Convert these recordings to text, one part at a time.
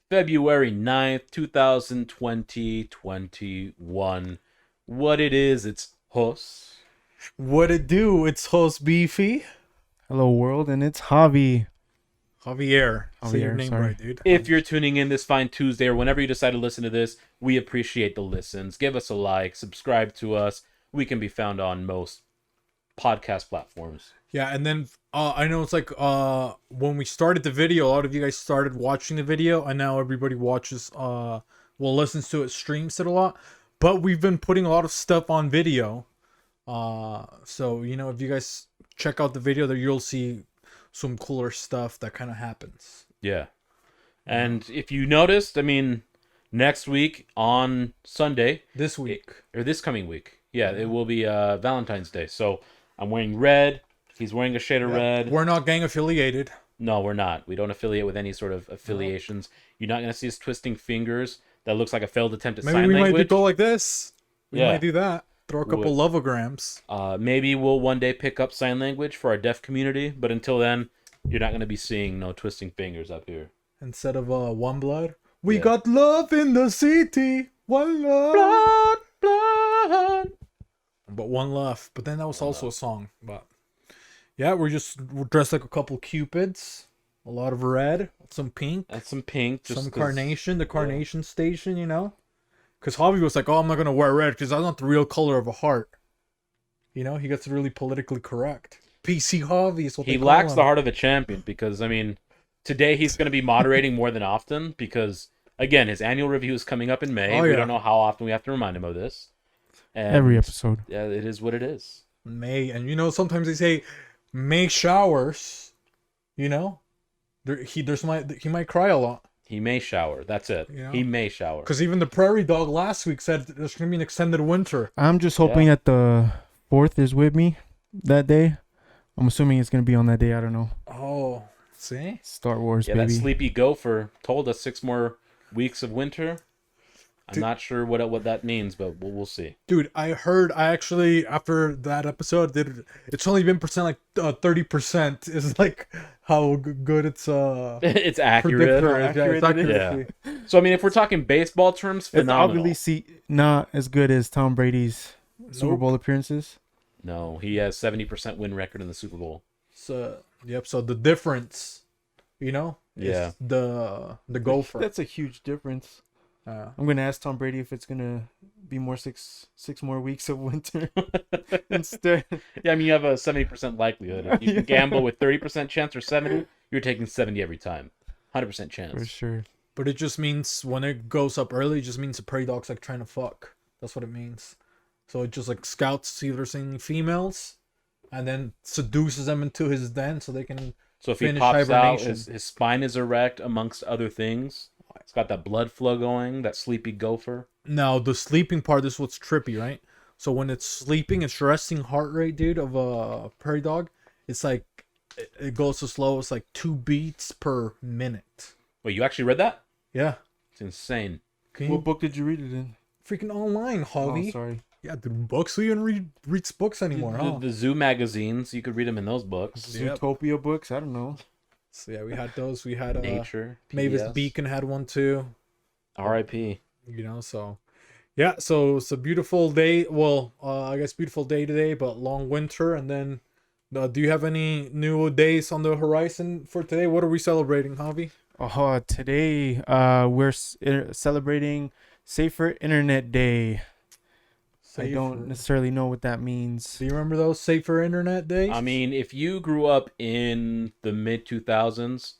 February 9th, 2021. What it is, it's Hos. What it do? It's host Beefy. Hello world, and it's Javi. Javier. Say your Javier, name sorry. right, dude. If you're tuning in this fine Tuesday or whenever you decide to listen to this, we appreciate the listens. Give us a like, subscribe to us. We can be found on most podcast platforms. Yeah, and then I know it's like when we started the video, a lot of you guys started watching the video, and now everybody watches listens to it, streams it a lot. But we've been putting a lot of stuff on video. So if you guys check out the video there, you'll see some cooler stuff that kind of happens. Yeah. And if you noticed, next week on Sunday, This week. or this coming week, it will be Valentine's Day. So I'm wearing red. He's wearing a shade of red. We're not gang affiliated. No, we're not. We don't affiliate with any sort of affiliations. You're not going to see us twisting fingers. That looks like a failed attempt at Maybe sign we language. might go like this. We Yeah. might do that. Throw a couple lovograms. Maybe we'll one day pick up sign language for our deaf community. But until then, you're not going to be seeing no twisting fingers up here. Instead of one blood. We Yeah. got love in the city. One love. Blood. But one love. But then that was also a song. But yeah, we're dressed like a couple cupids. A lot of red. Some pink. And some pink. Just Some 'cause- carnation. The carnation station, Because Javi was like, oh, I'm not going to wear red because that's not the real color of a heart. He gets really politically correct. PC Javi is what He they call lacks him. the heart of a champion because, today he's going to be moderating more than often because, again, his annual review is coming up in May. Oh, We yeah. don't know how often we have to remind him of this. And Every episode. Yeah, it is what it is. May. And sometimes they say May showers. He might cry a lot. He may shower. That's it. Yeah. He may shower. Because even the prairie dog last week said there's going to be an extended winter. I'm just hoping that the 4th is with me that day. I'm assuming it's going to be on that day. I don't know. Oh, see? Star Wars, Yeah, baby. that sleepy gopher told us 6 more weeks of winter. I'm not sure what that means, but we'll see. Dude, I actually, after that episode, it's only been 30% is like how good it's It's accurate. predictor. It's accurate. Yeah. So, if we're talking baseball terms, It's phenomenal. obviously not as good as Tom Brady's Super Nope. Bowl appearances. No, he has 70% win record in the Super Bowl. So, yep, so the difference, is Yeah. the gopher. That's a huge difference. I'm going to ask Tom Brady if it's going to be more six more weeks of winter instead. Yeah, you have a 70% likelihood. If you can Yeah. gamble with 30% chance or 70, you're taking 70 every time. 100% chance. For sure. But it just means when it goes up early, it just means the prairie dog's like trying to fuck. That's what it means. So it just like scouts, see if there's any females, and then seduces them into his den so they can. So if he Finish pops out, hibernation. his spine is erect amongst other things. It's got that blood flow going, that sleepy gopher. Now the sleeping part is what's trippy, right? So when it's sleeping, its resting heart rate, dude, of a prairie dog, it's like it goes so slow. It's like 2 beats per minute. Wait, you actually read that? Yeah. It's insane. Can you What book did you read it in? freaking online, Javi? Oh, sorry. Yeah, dude, books. Who even reads books anymore, huh? The zoo magazines, you could read them in those books. Yep. Zootopia books? I don't know. So yeah, we had those. We had Nature. Mavis PBS. Beacon had one too. R.I.P. So yeah, so it's a beautiful day. Well, I guess beautiful day today, but long winter. And then, do you have any new days on the horizon for today? What are we celebrating, Javi? Today we're celebrating Safer Internet Day. I don't necessarily know what that means. Do you remember those safer internet days? If you grew up in the mid 2000s,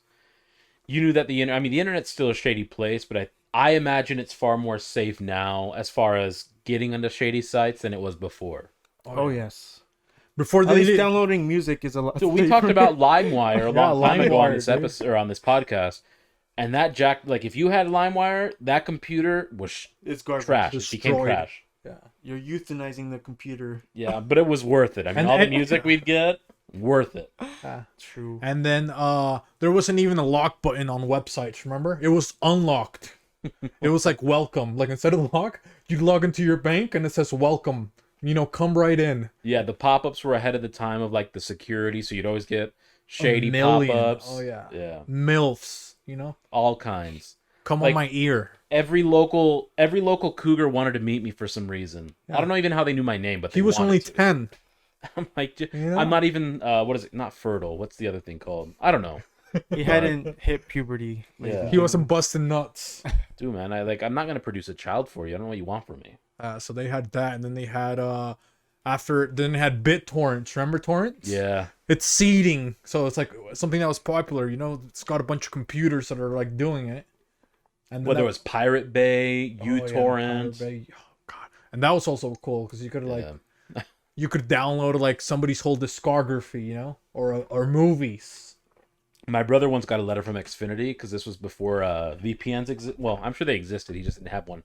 you knew that the internet's still a shady place, but I imagine it's far more safe now as far as getting onto shady sites than it was before. Oh, yes. Before At they least did, downloading music is a lot. So we talked about LimeWire a long time ago on LimeWire, this dude. episode or on this podcast, and that if you had LimeWire, that computer was It's garbage. trash. It became Destroyed. trash. yeah. You're euthanizing the computer. Yeah, but it was worth it. And- all the and- music we'd get, worth it. True. And then there wasn't even a lock button on websites, remember? It was unlocked. It was like welcome. Like instead of lock, you'd log into your bank and it says welcome. Come right in. Yeah, the pop-ups were ahead of the time of the security, so you'd always get shady million. pop-ups. Oh, yeah. Yeah. MILFs, All kinds. come Like, on my ear. every local cougar wanted to meet me for some reason. Yeah. I don't know even how they knew my name, but He they was wanted only to. 10. I'm like, You know? I'm not even. What is it? Not fertile. What's the other thing called? I don't know. He hadn't hit puberty. Yeah. He wasn't busting nuts. Dude, man, I'm not gonna produce a child for you. I don't know what you want from me. So they had that, and then they had then they had BitTorrents. Remember torrents? Yeah. It's seeding, so it's like something that was popular. You know, it's got a bunch of computers that are like doing it. And Well, there was Pirate Bay, uTorrent. Pirate Bay. Oh god, and that was also cool because you could like Yeah. you could download like somebody's whole discography, you know, or movies. My brother once got a letter from Xfinity because this was before VPNs exist. Well, I'm sure they existed. He just didn't have one.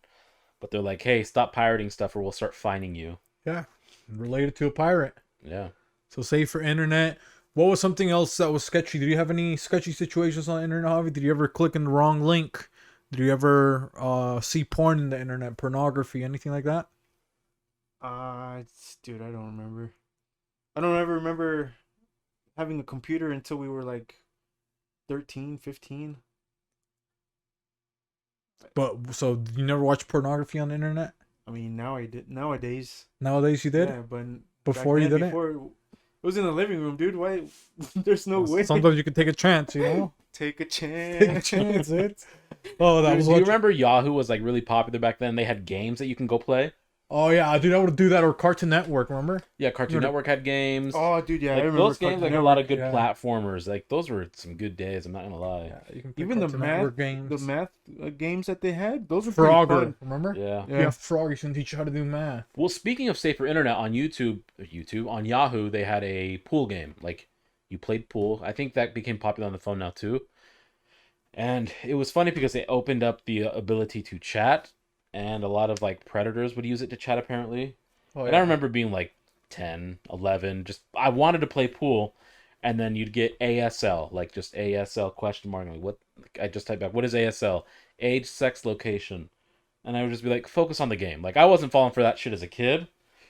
But they're like, hey, stop pirating stuff or we'll start fining you. Yeah, related to a pirate. Yeah. So safe for internet. What was something else that was sketchy? Did you have any sketchy situations on the internet, Javi? Did you ever click in the wrong link? Did you ever see porn in the internet, pornography, anything like that? Dude, I don't remember. I don't ever remember having a computer until we were like 13, 15. But so you never watched pornography on the internet? I mean, now I did. Nowadays. Nowadays you did? Yeah, but Before you did it? It was in the living room, dude. Why? There's no way. Sometimes you can take a chance, you know? Take a chance. Take a chance, dude. Oh, that Dude, was do you what remember Yahoo was like really popular back then? They had games that you can go play. Oh yeah, dude, I would do that, or Cartoon Network, remember? Yeah, Cartoon Remember- Network had games. Oh, dude, yeah, Like, I remember those games, like Cartoon a lot of Network. good yeah. platformers. Like those were some good days. I'm not gonna lie. Yeah, you can pick Even the Cartoon math Network games. the math games that they had, those were pretty Frogger, fun. remember? Yeah. Yeah, Frogger's gonna teach you how to do math. Well, speaking of safer internet on YouTube on Yahoo, they had a pool game. Like you played pool. I think that became popular on the phone now too. And it was funny because they opened up the ability to chat, and a lot of like predators would use it to chat apparently. Oh, And I remember being like 10, 11, just I wanted to play pool, and then you'd get ASL, like just ASL question mark. Like what? I just typed back, what is ASL? Age, sex, location. And I would just be like, focus on the game. Like I wasn't falling for that shit as a kid,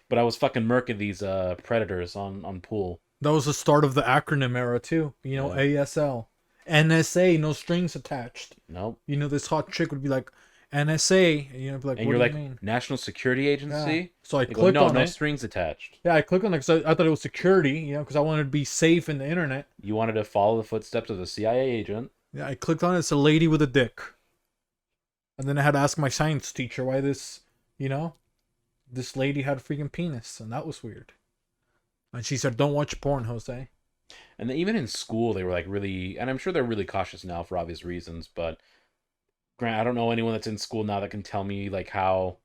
but I was fucking murking these predators on pool. That was the start of the acronym era too. You know, Yeah. ASL. NSA, no strings attached. Nope. You know, this hot chick would be like, NSA, and you'd be like, And what you're do like, you mean? National Security Agency? Yeah. So I They go, clicked no, on no it. strings attached. Yeah, I clicked on it because I thought it was security, you know, because I wanted to be safe in the internet. You wanted to follow the footsteps of the CIA agent. Yeah, I clicked on it. It's a lady with a dick. And then I had to ask my science teacher why this, you know, this lady had a freaking penis. And that was weird. And she said, don't watch porn, Jose. And then even in school, they were like really, and I'm sure they're really cautious now for obvious reasons, but Grant, I don't know anyone that's in school now that can tell me like how,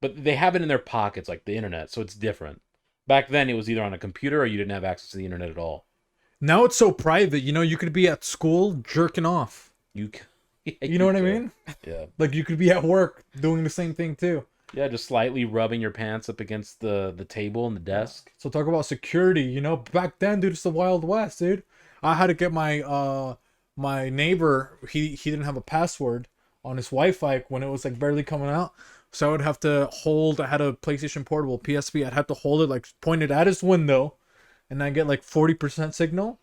but they have it in their pockets, like the internet, so it's different. Back then, it was either on a computer or you didn't have access to the internet at all. Now it's so private, you know, you could be at school jerking off. You You know what I could. mean? Yeah. Like you could be at work doing the same thing too. Yeah, just slightly rubbing your pants up against the table and the desk. So talk about security, you know, back then, dude, it's the Wild West, dude. I had to get my my neighbor, he didn't have a password on his Wi-Fi when it was like barely coming out. So I would have to I had a PlayStation Portable PSP, I'd have to hold it like pointed at his window and I get like 40% signal.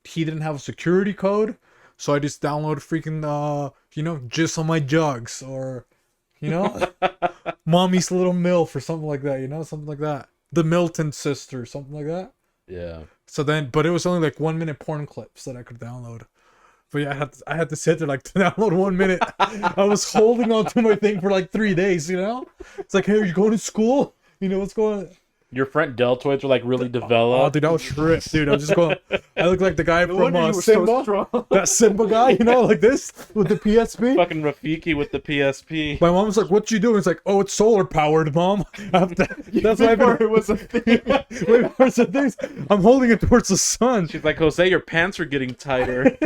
He didn't have a security code, so I just downloaded freaking you know, Just on My Jugs, or you know, Mommy's Little MILF or something like that, you know, something like that. The Milton Sister, something like that. Yeah. So then, but it was only like 1 minute porn clips that I could download. But yeah, I had to sit there like to download 1 minute. I was holding on to my thing for like 3 days, you know? It's like, hey, are you going to school? You know what's going on? Your front deltoids were like really Oh, developed. dude, I was ripped, dude. I was just going. I look like the guy No from wonder you were so Simba. strong. That Simba guy, you know, like this with the PSP. Fucking Rafiki with the PSP. My mom's like, "What you doing?" It's like, "Oh, it's solar powered, mom." That's why Before it was a thing. Wait, where's the things? I'm holding it towards the sun. She's like, Jose, your pants are getting tighter.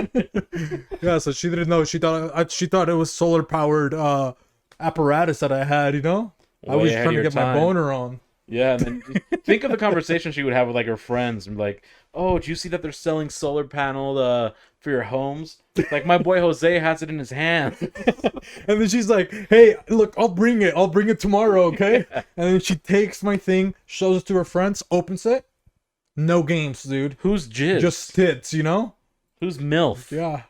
Yeah, so she didn't know. She thought it was solar powered apparatus that I had. You know, I Way was ahead trying to of your get my time. boner on. Yeah, and then think of the conversation she would have with like her friends and be like, "Oh, do you see that they're selling solar panel for your homes? Like my boy Jose has it in his hand." And then she's like, "Hey, look, I'll bring it. I'll bring it tomorrow, okay?" And then she takes my thing, shows it to her friends, opens it. No games, dude. Who's jizz? Just tits, you know? Who's MILF? Yeah.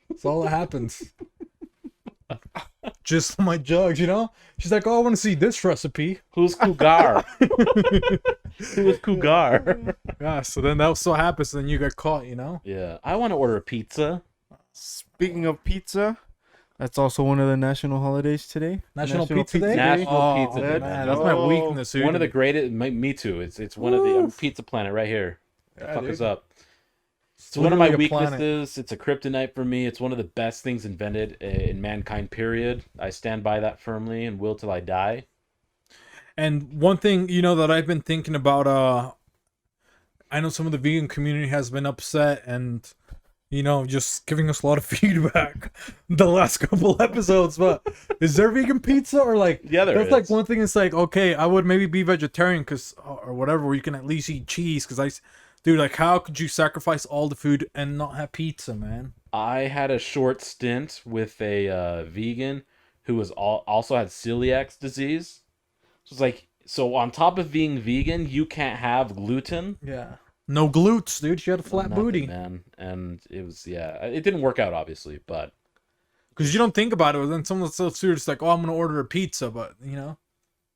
That's all that happens. Just my jugs, you know. She's like, "Oh, I want to see this recipe." Who's Cougar? Who is Cougar? Yeah. So then that so happens, then you get caught, you know. Yeah, I want to order a pizza. Speaking of pizza, that's also one of the national holidays today. National Pizza Day? National Pizza Day, man, man. that's my weakness, dude. One of the greatest. Me too. It's one of the Woo. Pizza Planet right here. Yeah, Fuck dude. us up. It's one of my literally a planet. weaknesses. It's a kryptonite for me. It's one of the best things invented in mankind. Period. I stand by that firmly and will till I die. And one thing, you know, that I've been thinking about, I know some of the vegan community has been upset and, you know, just giving us a lot of feedback the last couple episodes. But is there vegan pizza or like? Yeah, there that's is. like one thing. It's like, okay, I would maybe be vegetarian because or whatever, where you can at least eat cheese. Because dude, like, how could you sacrifice all the food and not have pizza, man? I had a short stint with a vegan who was also had celiac disease. So it's like, so on top of being vegan, you can't have gluten. Yeah. No glutes, dude. She had a flat Nothing, booty. man. And it was, yeah, it didn't work out, obviously, but Because you don't think about it. Then someone's so serious, like, oh, I'm gonna order a pizza, but you know,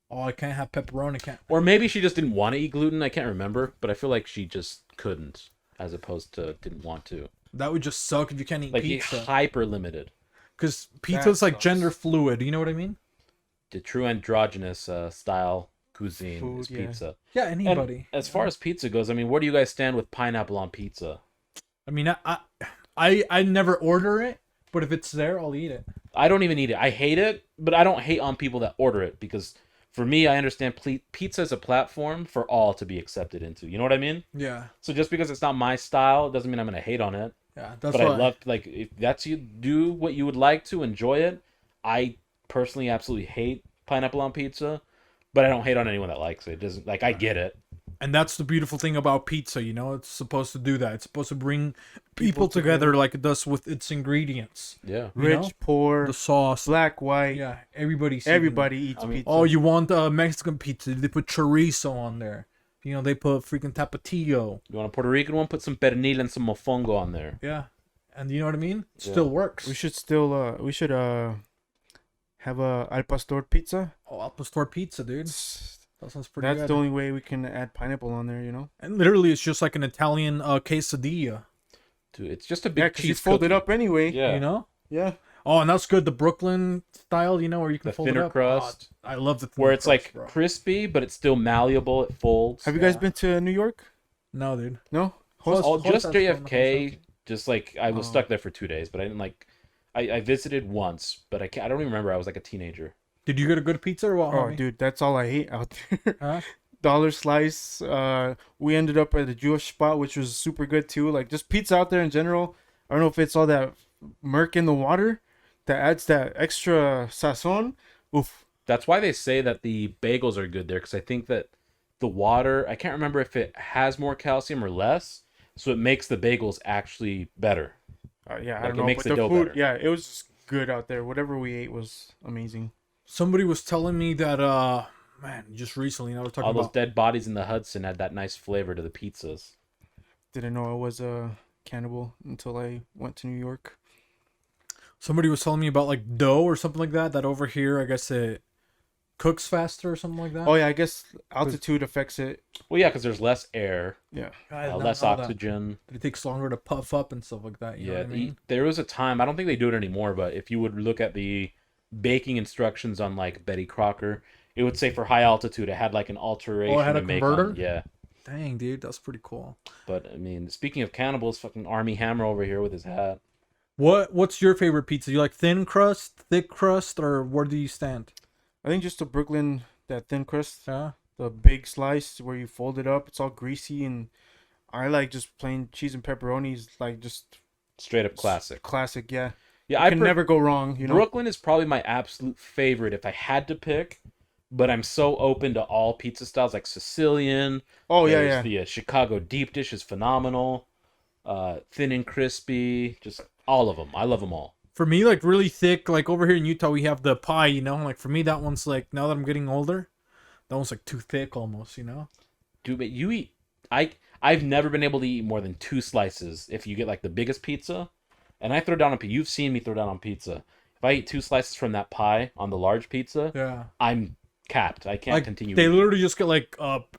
oh, I can't have pepperoni. Can't. or maybe she just didn't want to eat gluten. I can't remember, but I feel like she just couldn't, as opposed to didn't want to. That would just suck if you can't eat Like pizza. hyper limited. Because pizza's like sucks. gender fluid. You know what I mean? The true androgynous style cuisine Food, is yeah. pizza. Yeah, And anybody. as far as pizza goes, I mean, where do you guys stand with pineapple on pizza? I mean, I never order it, but if it's there, I'll eat it. I don't even eat it. I hate it, but I don't hate on people that order it because for me, I understand pizza is a platform for all to be accepted into. You know what I mean? Yeah, So just because it's not my style doesn't mean I'm going to hate on it. yeah. That's But why. I love, like, if that's you, do what you would like to, enjoy it. I personally absolutely hate pineapple on pizza, but I don't hate on anyone that likes it. It doesn't, like, I get it. And that's the beautiful thing about pizza. You know, it's supposed to do that. It's supposed to bring people together like it does with its ingredients. Yeah. You Rich, know? poor, The sauce. black, white. Yeah, everybody's Everybody eats I mean, pizza. Oh, you want Mexican pizza? They put chorizo on there. You know, they put freaking tapatio. You want a Puerto Rican one? Put some pernil and some mofongo on there. Yeah, and you know what I mean? It Yeah. still works. we should still have a al pastor pizza. Oh, Al Pastor pizza, dude. That sounds pretty That's good. the only way we can add pineapple on there, you know? And literally, it's just like an Italian quesadilla. Dude, it's just a Yeah, big because cheese it's folded cookie. up anyway. Yeah. You know? Yeah. Oh, and that's good. The Brooklyn style, you know, where you can The fold it thinner up. crust. Oh, I love the thinner Where it's crust, like bro. crispy, but it's still malleable. It folds. Have you guys Yeah. been to New York? No, dude. No? Close- Oh, close just that's JFK. Just like I was Oh. stuck there for 2 days, but I didn't like. I visited once, but I don't even remember. I was like a teenager. Did you get a good pizza or what? Oh, homie? dude, that's all I hate out there. Huh? Dollar slice. We ended up at a Jewish spot, which was super good too. Like just pizza out there in general. I don't know if it's all that murk in the water that adds that extra sazon. Oof. That's why they say that the bagels are good there, because I think that the water. I can't remember if it has more calcium or less, so it makes the bagels actually better. Yeah, I Like, don't it know, makes but the the dough food, better. yeah, it was good out there. Whatever we ate was amazing. Somebody was telling me that, man, just recently, now we're talking All those about. dead bodies in the Hudson had that nice flavor to the pizzas. Didn't know I was a cannibal until I went to New York. Somebody was telling me about like dough or something like that. That over here, I guess it cooks faster or something like that. Oh yeah, I guess altitude affects it. Well, yeah, because there's less air, Yeah. I did not less know that. oxygen. It takes longer to puff up and stuff like that. You know Yeah, what I mean? there was a time. I don't think they do it anymore, but if you would look at the baking instructions on like Betty Crocker, it would say for high altitude. It had like an alteration. Oh, it had to a make converter? on, yeah. Dang, dude, that's pretty cool. But I mean, speaking of cannibals, fucking Army Hammer over here with his hat. What's your favorite pizza? You like thin crust, thick crust, or where do you stand? I think just the Brooklyn, that thin crust, Yeah. the big slice where you fold it up. It's all greasy, and I like just plain cheese and pepperonis, like just Straight up classic. classic. Yeah, Yeah, I can never go wrong. You know. Brooklyn is probably my absolute favorite if I had to pick. But I'm so open to all pizza styles, like Sicilian. Oh yeah, There's yeah. The Chicago deep dish is phenomenal. Thin and crispy, just all of them. I love them all. For me, like really thick, like over here in Utah, we have the pie, you know? Like for me, that one's like, now that I'm getting older, that one's like too thick almost, you know? Dude, but you eat. I've never been able to eat more than 2 slices if you get like the biggest pizza, and I throw down on pizza. You've seen me throw down on pizza. If I eat 2 slices from that pie on the large pizza, Yeah. I'm capped. I can't Like continue. they eating. literally just get like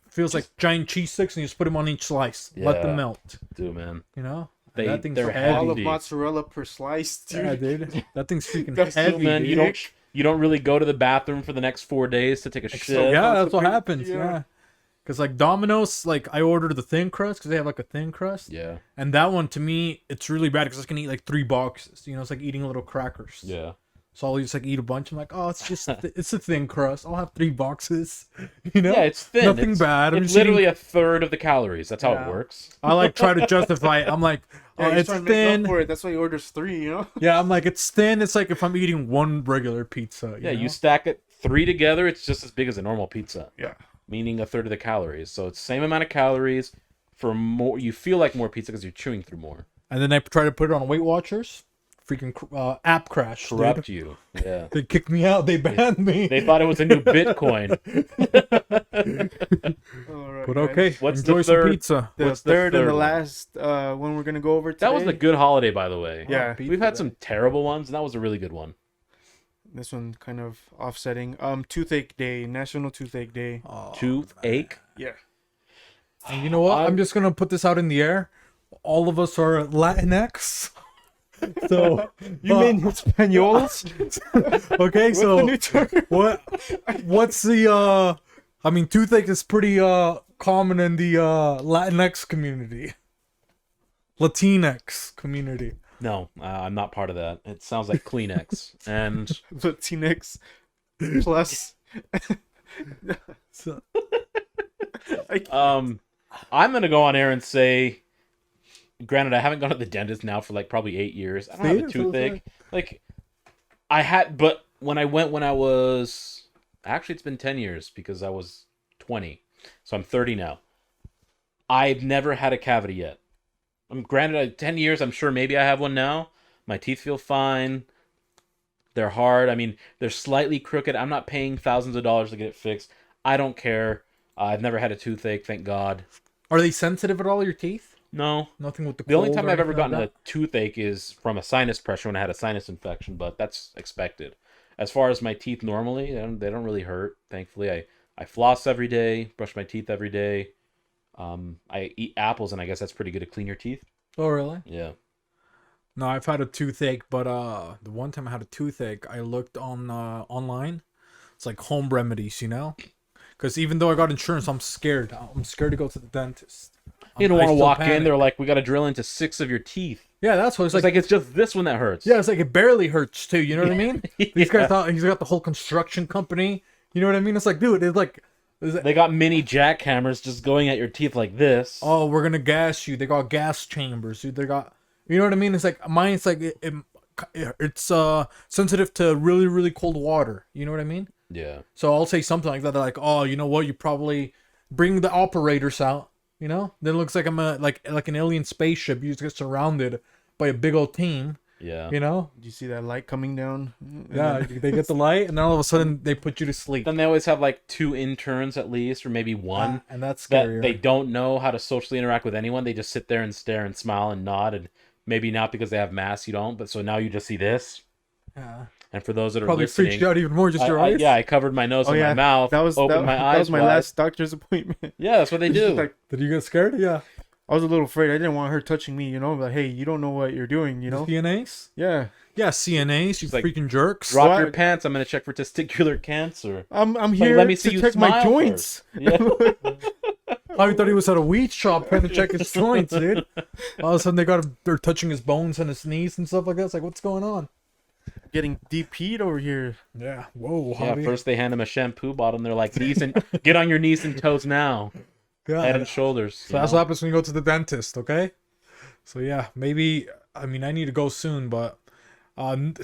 feels like giant cheese sticks and you just put them on each slice. Let them Yeah. melt. Dude, man. You know? They're heavy. All of heavy. mozzarella per slice, dude. Yeah, dude. That thing's freaking That's heavy, Man, dude. you don't really go to the bathroom for the next 4 days to take a shit. Yeah, that's what constipated, happens. Yeah. Because like Domino's, like I ordered the thin crust because they have like a thin crust. Yeah. And that one to me, it's really bad because I can eat like 3 boxes. You know, it's like eating little crackers. Yeah. So I'll just like eat a bunch. I'm like, oh, it's just it's a thin crust. I'll have 3 boxes. You know, Yeah, it's thin. Nothing it's, bad. I'm It's just literally eating- a third of the calories. That's how Yeah. it works. I like try to justify it. I'm like, Yeah, oh, he's it's trying to make thin. up for it. That's why he orders 3. You know. Yeah, I'm like, it's thin. It's like if I'm eating one regular pizza. Yeah, know? you stack it 3 together, it's just as big as a normal pizza. Yeah. Meaning a third of the calories. So it's same amount of calories for more. You feel like more pizza because you're chewing through more. And then I try to put it on Weight Watchers. Freaking app crash. Dude. Corrupt you. Yeah. They kicked me out. They banned me. They thought it was a new Bitcoin. All right, But guys. okay, What's enjoy the some third- pizza. The What's the third and third the one? last one we're gonna go over today. That was a good holiday, by the way. Yeah. We've had some terrible ones, and that was a really good one. This one kind of offsetting. Toothache Day, National Toothache Day. Oh, Toothache. Yeah. and you know what? I'm just gonna put this out in the air. All of us are Latinx. So You mean Españoles? okay? What's So the new term? what's the I mean, toothache is pretty common in the Latinx community, Latinx community. No, I'm not part of that. It sounds like Kleenex. And Latinx plus. So, I'm gonna go on air and say, granted, I haven't gone to the dentist now for like probably 8 years. I don't have a See? toothache. Like, I had, but when I went when I was, actually, it's been 10 years because I was 20, so I'm 30 now. I've never had a cavity yet. Granted, 10 years, I'm sure maybe I have one now. My teeth feel fine. They're hard. I mean, they're slightly crooked. I'm not paying thousands of dollars to get it fixed. I don't care. I've never had a toothache, thank God. are they sensitive at all? Your teeth? No. Nothing with the. The only cold time or I've ever anything like gotten a that? toothache is from a sinus pressure when I had a sinus infection, but that's expected. As far as my teeth normally, they don't really hurt, thankfully. I floss every day, brush my teeth every day. I eat apples, and I guess that's pretty good to clean your teeth. Oh really? Yeah. No, I've had a toothache, but the one time I had a toothache, I looked on online. It's like home remedies, you know? Because even though I got insurance, I'm scared. I'm scared to go to the dentist. You don't I want to still walk in, panic. they're like, we got to drill into 6 of your teeth. Yeah, that's what it's It's like. like it's just this one that hurts. Yeah, it's like it barely hurts too. You know what I mean? These Yeah. guys thought he's got the whole construction company. You know what I mean? It's like, dude, it's like, They got mini jackhammers just going at your teeth like this. oh, we're gonna gas you. They got gas chambers, dude. They got, you know what I mean? It's like mine's like it's sensitive to really really cold water. You know what I mean? Yeah. So I'll say something like that. They're like, oh, you know what? You probably bring the operators out. You know? Then it looks like I'm like an alien spaceship. You just get surrounded by a big old team. Yeah. You know? Did you see that light coming down? Yeah. They get the light, and then all of a sudden they put you to sleep. Then they always have like 2 interns at least, or maybe 1. And that's That scary. they don't know how to socially interact with anyone. They just sit there and stare and smile and nod, and maybe not because they have masks, you don't. But so now you just see this. Yeah. And for those that are Probably listening, freaks you out even more. Just your eyes. yeah, I covered my nose and my mouth. That was opened my eyes. that was my wide. last doctor's appointment. Yeah, that's what they do. Like, Did you get scared? Yeah. I was a little afraid. I didn't want her touching me. You know, but hey, you don't know what you're doing. You know. CNAs? Yeah. Yeah, CNAs. You like, freaking jerks. Drop Why- your pants. I'm gonna check for testicular cancer. I'm Like, here let me see to you check my smile joints. Yeah. I thought he was at a weed shop trying to check his joints, dude. All of a sudden they're touching his bones and his knees and stuff like that. It's like, what's going on? Getting DP'd over here. Yeah. Whoa. Yeah. Javi. First they hand him a shampoo bottle, and they're like, get on your knees and toes now, Yeah. head and shoulders. So that's what happens when you go to the dentist, okay? So yeah, maybe I mean I need to go soon, but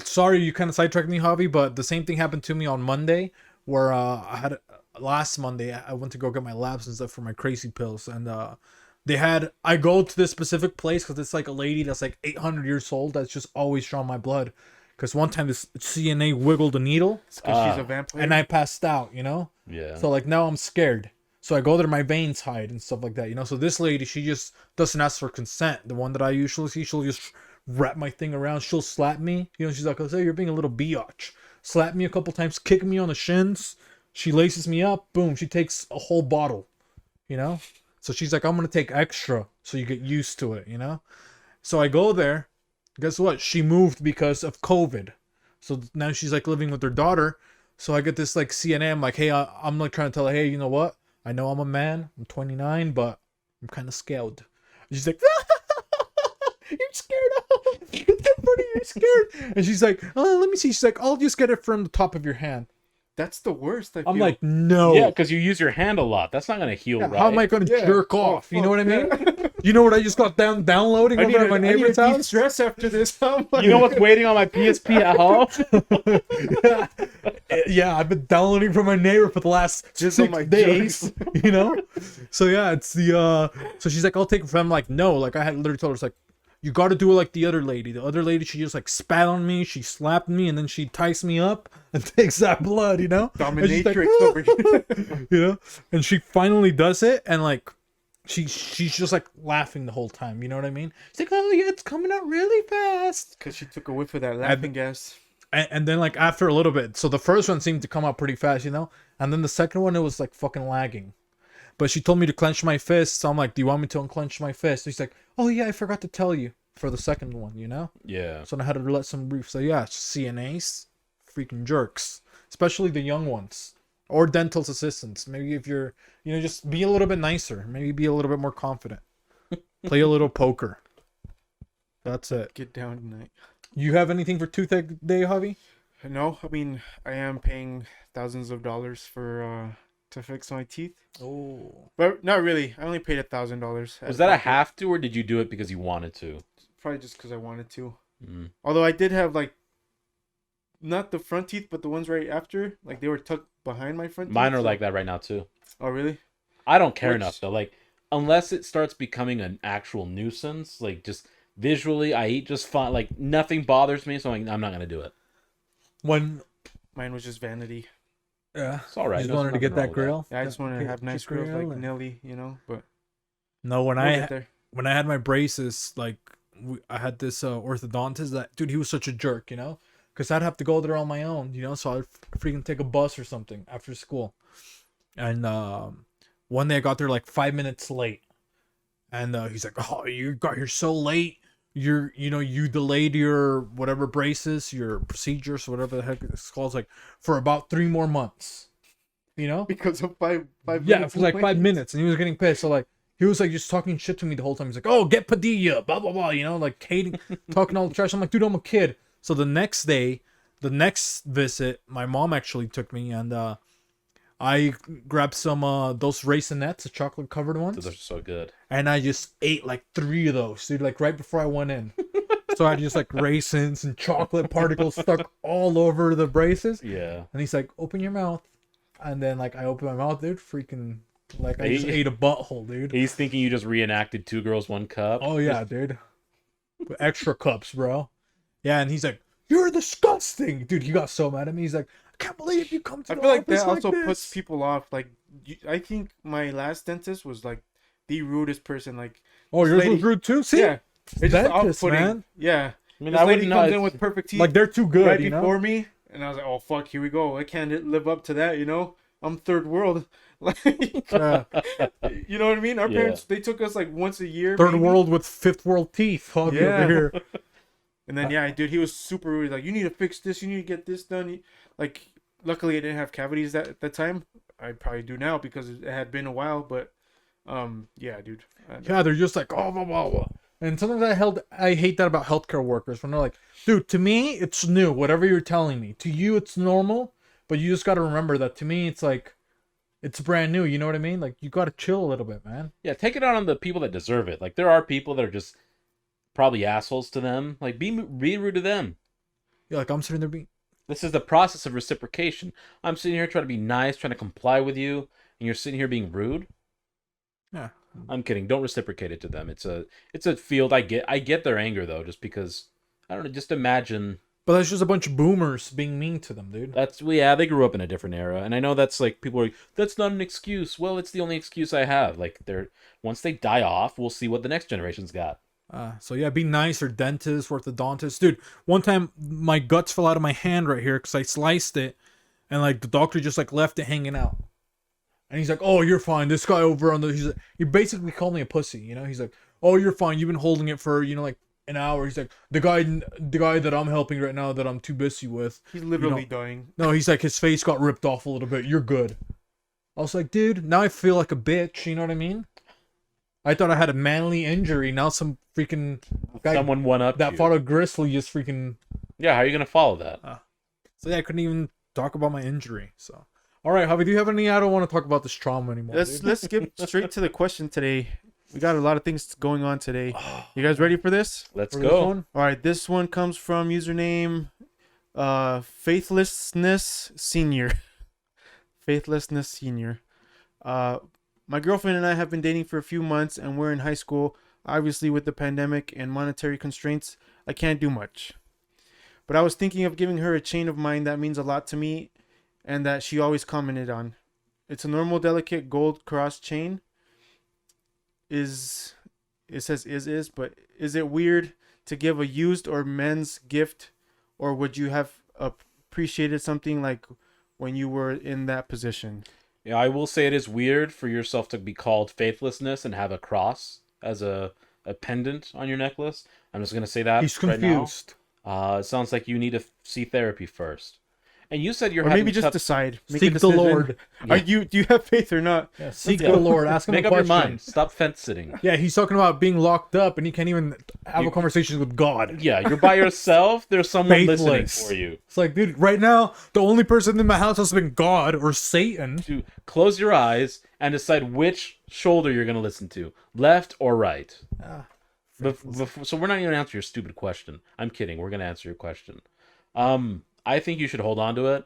sorry you kind of sidetracked me, Javi, but the same thing happened to me on Monday where I had last Monday I went to go get my labs and stuff for my crazy pills, and I go to this specific place because it's like a lady that's like 800 years old that's just always drawing my blood. Because one time this CNA wiggled a needle Because she's a vampire. and I passed out, you know? Yeah. So like now I'm scared. So I go there, my veins hide and stuff like that, you know. So this lady, she just doesn't ask for consent. The one that I usually see, she'll just wrap my thing around. She'll slap me. You know, she's like, "Oh, you're being a little biatch." Slap me a couple times, kick me on the shins. She laces me up. Boom. She takes a whole bottle. You know. So she's like, "I'm gonna take extra, so you get used to it." You know. So I go there. Guess what? She moved because of COVID. So now she's like living with her daughter. So I get this like CNA. I'm like, hey, I'm like trying to tell her, hey, you know what? I know I'm a man. I'm 29, but I'm kind of scared. And she's like, you're scared. Oh, it's so funny. You're scared. And she's like, oh, let me see. She's like, I'll just get it from the top of your hand. That's the worst. I'm like, no. Yeah, because you use your hand a lot. That's not gonna heal, right? How am I going to jerk off? You know what I mean? You know what I just got downloading over at my neighbor's house? Stress after this. You know what's waiting on my PSP at home? Yeah, I've been downloading from my neighbor for the last Just 6 on my days. You know? So yeah, it's the so she's like, I'll take it from. I'm like, no, like I had literally told her, it's like, you got to do it like the other lady. The other lady, she just like spat on me, she slapped me, and then she ties me up and takes that blood, you know? Dominatrix like, over here. You know? And she finally does it, and like she's just like laughing the whole time, you know what I mean? She's like, oh yeah, it's coming out really fast. Because she took a whiff of that laughing gas. And then like after a little bit, so the first one seemed to come out pretty fast, you know? And then the second one, it was like fucking lagging. But she told me to clench my fist, so I'm like, do you want me to unclench my fist? And she's like, oh yeah, I forgot to tell you for the second one, you know? Yeah. So I had to let some brief. So yeah, CNAs, freaking jerks. Especially the young ones. Or dental assistants. Maybe if you're, you know, just be a little bit nicer. Maybe be a little bit more confident. Play a little poker. That's it. Get down tonight. You have anything for Toothache Day, Javi? No, I mean, I am paying thousands of dollars for to fix my teeth. Oh. But not really. I only paid $1,000. Was that a have to, or did you do it because you wanted to? Probably just because I wanted to. Mm. Although I did have like, not the front teeth, but the ones right after, like they were tucked behind my front teeth. Mine are like that right now too. Oh really? I don't care enough though. Like, unless it starts becoming an actual nuisance, like just visually, I eat just fine. Like nothing bothers me, so I'm not gonna do it. When Mine was just vanity. yeah, It's all right. you just There's wanted to get nothing that wrong with grill. Yeah, I just wanted to have nice grills like and... Nelly, you know. But No, when we'll I get there. when I had my braces, like I had this orthodontist that dude, he was such a jerk, you know, because I'd have to go there on my own, you know, so I'd freaking take a bus or something after school. And one day I got there like 5 minutes late, and he's like, "Oh, you got here so late. You delayed your whatever braces, your procedures, whatever the heck it's called, like for about 3 more months." You know, Because of five yeah, minutes for like 5 late. minutes, and he was getting pissed. So like he was like just talking shit to me the whole time. He's like, "Oh, get Padilla, blah blah blah," you know, like hating, talking all the trash. I'm like, dude, I'm a kid. So the next day, the next visit, my mom actually took me, and I grabbed some those raisinets, the chocolate covered ones, Those are so good. and I just ate like 3 of those, dude, like right before I went in. So I had just like raisins and chocolate particles stuck all over the braces. Yeah. And he's like, "Open your mouth," and then like I opened my mouth, dude, freaking like I just ate a butthole, dude. He's thinking you just reenacted Two Girls, One Cup. Oh yeah, dude. With extra cups, bro. Yeah, and he's like, "You're disgusting," dude. He got so mad at me. He's like, "I can't believe you come to I the feel like office that like also this." puts people off. Like, I think my last dentist was like the rudest person. Like, Oh, yours lady- was rude too. See, yeah, it's just dentists, off-putting. man. Yeah, I mean, this I lady wouldn't comes know. in with perfect teeth, like they're too good, right you know? before me, and I was like, "Oh fuck, here we go. I can't live up to that." You know, I'm third world. Like, Yeah. you know what I mean? Our Yeah. parents, they took us like once a year. Third maybe. world with fifth world teeth. Hobby Yeah. over here. And then yeah, dude, he was super rude. Like, you need to fix this. You need to get this done. Like, luckily I didn't have cavities at that time. I probably do now because it had been a while. But yeah, dude. Yeah, they're just like, oh, blah, blah, blah. And sometimes I hate that about healthcare workers when they're like, dude, to me it's new. Whatever you're telling me, to you it's normal, but you just got to remember that to me it's like, it's brand new. You know what I mean? Like, you got to chill a little bit, man. Yeah, take it out on the people that deserve it. Like, there are people that are just probably assholes to them. Like, be rude to them. Yeah, like I'm sitting there being. This is the process of reciprocation. I'm sitting here trying to be nice, trying to comply with you, and you're sitting here being rude. Yeah. I'm kidding. Don't reciprocate it to them. It's a field. I get their anger though, just because I don't know. Just imagine. But that's just a bunch of boomers being mean to them, dude. Yeah, they grew up in a different era, and I know that's like people are like, that's not an excuse. Well, it's the only excuse I have. Like once they die off, we'll see what the next generation's got. So yeah, be nice, or dentist, orthodontist. Dude, one time my guts fell out of my hand right here because I sliced it, and like the doctor just like left it hanging out. And he's like, "Oh, you're fine. This guy over on the," he's like, he basically called me a pussy, you know? He's like, "Oh, you're fine. You've been holding it for, you know, like an hour." He's like, "The guy that I'm helping right now that I'm too busy with." He's literally dying. No, he's like, his face got ripped off a little bit. You're good. I was like, dude, now I feel like a bitch. You know what I mean? I thought I had a manly injury. Now some freaking guy Someone one up that you. fought a grizzly just freaking. Yeah, how are you gonna follow that? So yeah, I couldn't even talk about my injury. So, all right, Javi, do you have any? I don't want to talk about this trauma anymore. Let's skip straight to the question today. We got a lot of things going on today. You guys ready for this? Let's For this go. one? All right, this one comes from username Faithlessness Senior. Faithlessness Senior. My girlfriend and I have been dating for a few months, and we're in high school. Obviously, with the pandemic and monetary constraints, I can't do much. But I was thinking of giving her a chain of mine that means a lot to me and that she always commented on. It's a normal, delicate gold cross chain. It says, but is it weird to give a used or men's gift, or would you have appreciated something like when you were in that position? Yeah, I will say it is weird for yourself to be called faithlessness and have a cross as a pendant on your necklace. I'm just gonna say that He's right now. confused. It sounds like you need to see therapy first. And you said you're Or having maybe just tough... decide. Make a Seek the decision. Lord. Are do you have faith or not? Yeah, seek Yeah. the Lord. Ask him Make a up your question. mind. Stop fence sitting. Yeah, he's talking about being locked up and he can't even have a conversation with God. Yeah, you're by yourself. There's someone listening Faithless. for you. It's like, dude, right now, the only person in my house has been God or Satan. To close your eyes and decide which shoulder you're going to listen to, left or right. So we're not even answering your stupid question. I'm kidding. We're going to answer your question. I think you should hold on to it.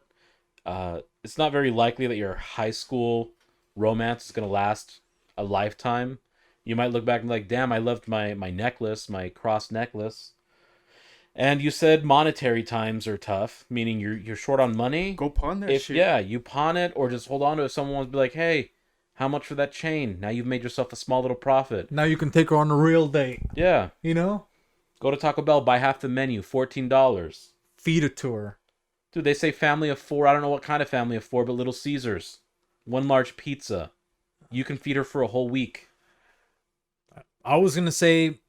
It's not very likely that your high school romance is going to last a lifetime. You might look back and be like, damn, I loved my necklace, my cross necklace. And you said monetary times are tough, meaning you're short on money. Go pawn that shit. Yeah, you pawn it or just hold on to it. If someone wants to be like, hey, how much for that chain? Now you've made yourself a small little profit. Now you can take her on a real date. Yeah. You know? Go to Taco Bell, buy half the menu, $14. Feed it to her. Dude, they say family of 4. I don't know what kind of family of 4, but Little Caesars. 1 large pizza. You can feed her for a whole week. I was going to say,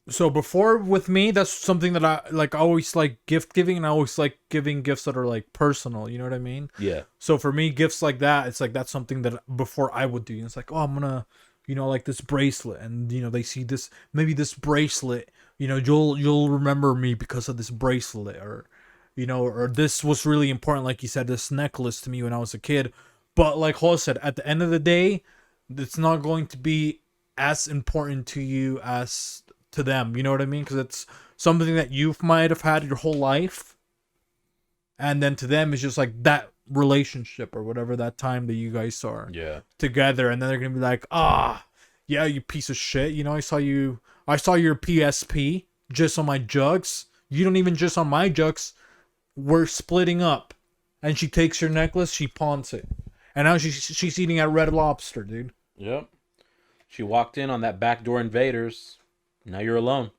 so before with me, that's something that I always like gift giving, and I always like giving gifts that are like personal. You know what I mean? Yeah. So for me, gifts like that, it's like that's something that before I would do. And it's like, oh, I'm gonna, you know, like this bracelet, and you know they see this, maybe this bracelet, you know, you'll remember me because of this bracelet, or you know, or this was really important, like you said, this necklace to me when I was a kid. But like Ho said, at the end of the day, it's not going to be as important to you as to them. You know what I mean? Because it's something that you might have had your whole life, and then to them it's just like that relationship or whatever, that time that you guys are together, and then they're gonna be like, yeah, you piece of shit, you know, I saw your PSP just on my jugs, you don't even just on my jugs, we're splitting up. And she takes your necklace, she pawns it, and now she's eating at Red Lobster, dude. Yep. She walked in on that backdoor invaders. Now you're alone.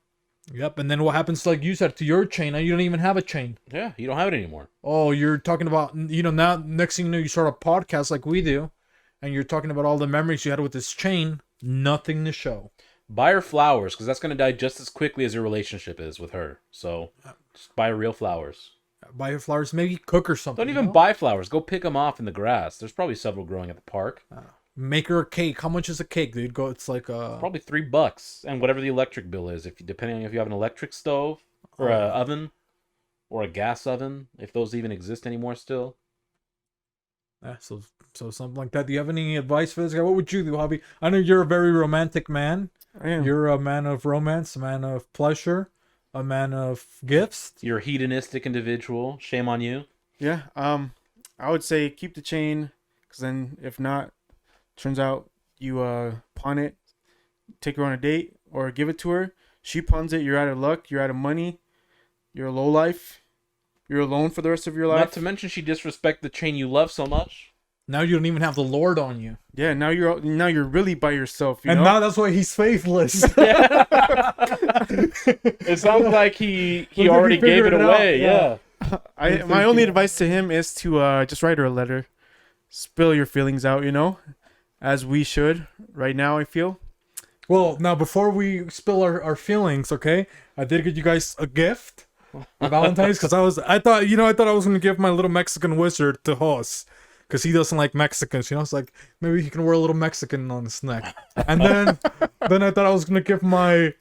Yep. And then what happens, like you said, to your chain? Now you don't even have a chain. Yeah, you don't have it anymore. Oh, you're talking about, you know, now next thing you know, you start a podcast like we do, and you're talking about all the memories you had with this chain. Nothing to show. Buy her flowers, because that's going to die just as quickly as your relationship is with her. So just buy her real flowers. Buy her flowers, maybe cook or something. Don't even you know? buy flowers. Go pick them off in the grass. There's probably several growing at the park. Make her a cake. How much is a cake, dude? It's like Probably $3, and whatever the electric bill is, depending on if you have an electric stove or a oven or a gas oven, if those even exist anymore still. Yeah, so something like that. Do you have any advice for this guy? What would you do, Javi? I know you're a very romantic man. I am. You're a man of romance, a man of pleasure, a man of gifts. You're a hedonistic individual. Shame on you. Yeah. I would say keep the chain, because then if not, turns out you pawn it, take her on a date, or give it to her. She pawns it. You're out of luck. You're out of money. You're a lowlife. You're alone for the rest of your life. Not to mention she disrespect the chain you love so much. Now you don't even have the Lord on you. Yeah, now you're really by yourself. You And know? now that's why he's faithless. It sounds like he Looks like already he gave figured it it out, away. yeah. Yeah. My only advice to him is to just write her a letter, spill your feelings out. As we should right now. I feel. Well, now before we spill our feelings, okay, I did get you guys a gift, on Valentine's, because I thought I was gonna give my little Mexican wizard to Hoss, because he doesn't like Mexicans. It's like maybe he can wear a little Mexican on his neck, and then I thought I was gonna give my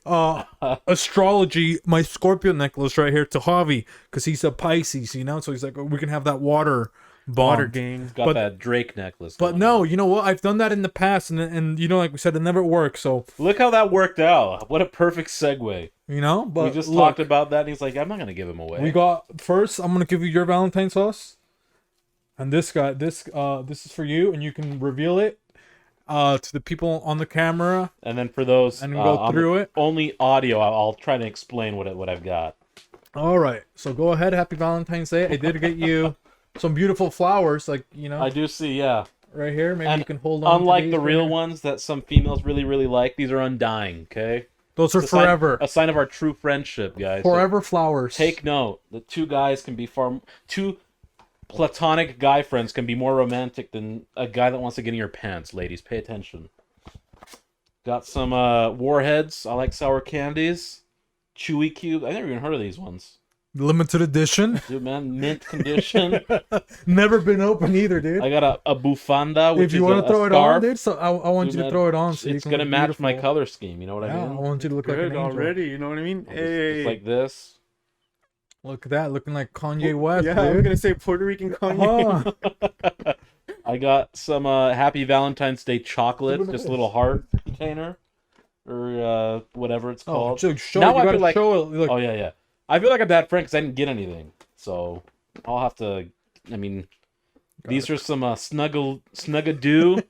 astrology, my Scorpio necklace right here to Javi, because he's a Pisces, so he's like, we can have that water bond. Water gang. Got But- that Drake necklace. But going no, on. you know what? I've done that in the past, and like we said, it never worked. So Look how that worked out. What a perfect segue. but We just look, talked about that, and he's like, I'm not going to give him away. we got first. I'm gonna give you your Valentine's sauce, and this is for you, and you can reveal it to the people on the camera And then for those and go on through the it. only audio, I'll try to explain what I've got. All right, so go ahead. Happy Valentine's Day. I did get you some beautiful flowers, like I do see, yeah. right here. Maybe And you can hold on. to Unlike these the right real here. ones that some females really, really like, these are undying, okay? Those are It's a sign- forever, a sign of our true friendship, guys. So forever flowers. take note. The two guys can be two platonic guy friends can be more romantic than a guy that wants to get in your pants, ladies. Pay attention. Got some warheads. I like sour candies. Chewy cube. I never even heard of these ones. Limited edition. Dude, man, mint condition. Never been open either, dude. I got a bufanda, which If you want to throw it on, dude, so I want Dude, you to man, throw it on. So you It's can gonna look match my beautiful. color scheme. You know what I Yeah, I mean? want you to look like Good an angel. already. You know what I mean? Hey. Just like this. Look at that, looking like Kanye West, Yeah, I was dude. gonna say Puerto Rican Kanye. Huh. I got some Happy Valentine's Day chocolate, Look at just a this. little heart container, or whatever it's Oh, called. show Now it. I You gotta feel like- show it. Look, Oh yeah. I feel like a bad friend because I didn't get anything, so I'll have to. I mean, these are some Snuggadoo.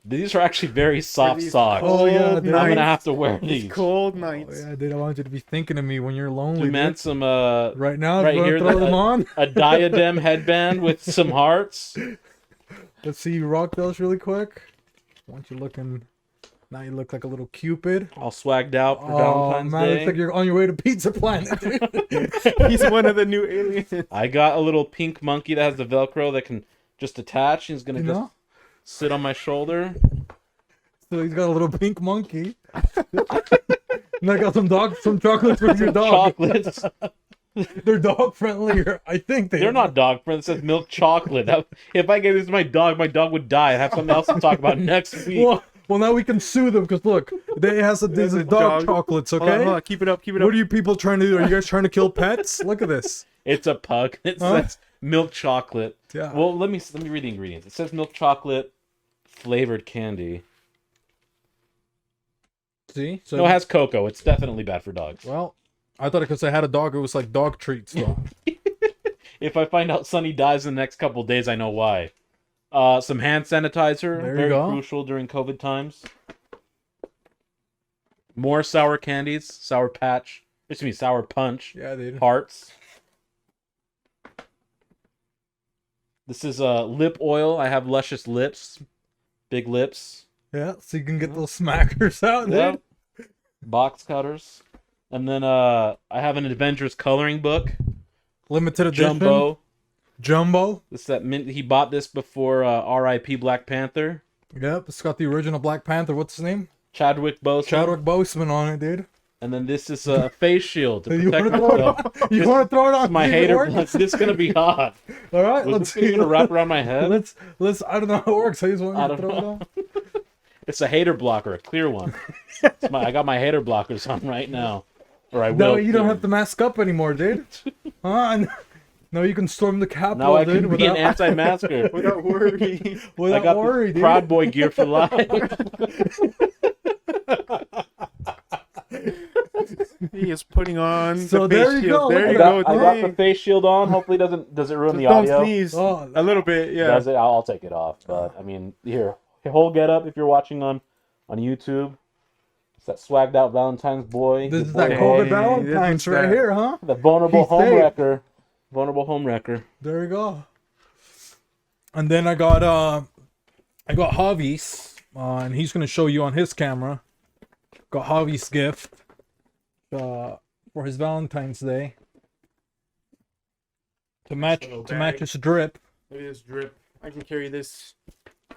These are actually very soft these socks. Oh, yeah, cold dude. I'm gonna nights. have to wear These these. cold oh, nights. yeah, dude, I want you to be thinking of me when you're lonely. Dude, man, Dude. some Right now, right if you here, want to throw the- them on. a diadem headband with some hearts. Let's see you rock those really quick. Want you looking? Now you look like a little Cupid. All swagged out for Oh Valentine's man, Day. looks like you're on your way to Pizza Planet, dude. He's one of the new aliens. I got a little pink monkey that has the Velcro that can just attach. He's gonna You just know? sit on my shoulder. So he's got a little pink monkey. And I got some chocolates for your dog. Chocolates. They're dog friendlier. I think They're not dog friends. It says milk chocolate. If I gave this to my dog would die. I'd have something else to talk about next week. Well, now we can sue them because look, they has these a dog dog. chocolates. Hold Okay. on, hold on. Keep it up. Keep it What up. are you people trying to do? Are you guys trying to kill pets? Look at this. It's a pug. It Huh? says milk chocolate. Yeah. Well, let me read the ingredients. It says milk chocolate flavored candy. See? So No, it has cocoa. It's definitely bad for dogs. well, I thought because I had a dog, it was like dog treats. So. If I find out Sonny dies in the next couple of days, I know why. Some hand sanitizer, There you very go. crucial during COVID times. More sour candies, sour patch. Excuse me, sour punch. Yeah, dude. Hearts. This is lip oil. I have luscious lips, big lips. Yeah, so you can get those smackers out, dude. Yep. Box cutters, and then I have an Avengers coloring book, Limited edition. Jumbo. Jumbo. This is that mint. He bought this before R.I.P. Black Panther. Yep, it's got the original Black Panther. What's his name? Chadwick Boseman. Chadwick Boseman on it, dude. And then this is a face shield to You protect want to throw it myself. on? You want to throw it on? My See if it hater works? blood. This is gonna be hot. All right, Was let's this see. gonna wrap around my head? Let's. I don't know how it works. I just want I you to don't throw it know. on. It's a hater blocker, a clear one. I got my hater blockers on right now. Or I will. No, you don't soon. have to mask up anymore, dude. Huh? No, you can storm the Capitol, Now I dude. can be an anti-masker. Without worry. I without got worry, the dude. Proud Boy gear for life. He is putting on So the there face you shield. go, There look you at go. that. I got the Dang. face shield on. Hopefully, does it ruin Just the don't audio? sneeze. Oh, A little bit, yeah. Does it? I'll take it off. But I mean, here, whole get up if you're watching on YouTube. It's that swagged out Valentine's boy. This Your is boy that Hey, COVID this Valentine's is right that. here, huh? The vulnerable He's home safe. wrecker. Vulnerable home wrecker. There you go. And then I got I got Javi's, and he's gonna show you on his camera. Got Javi's gift for his Valentine's Day to match his drip. Look at this drip. I can carry this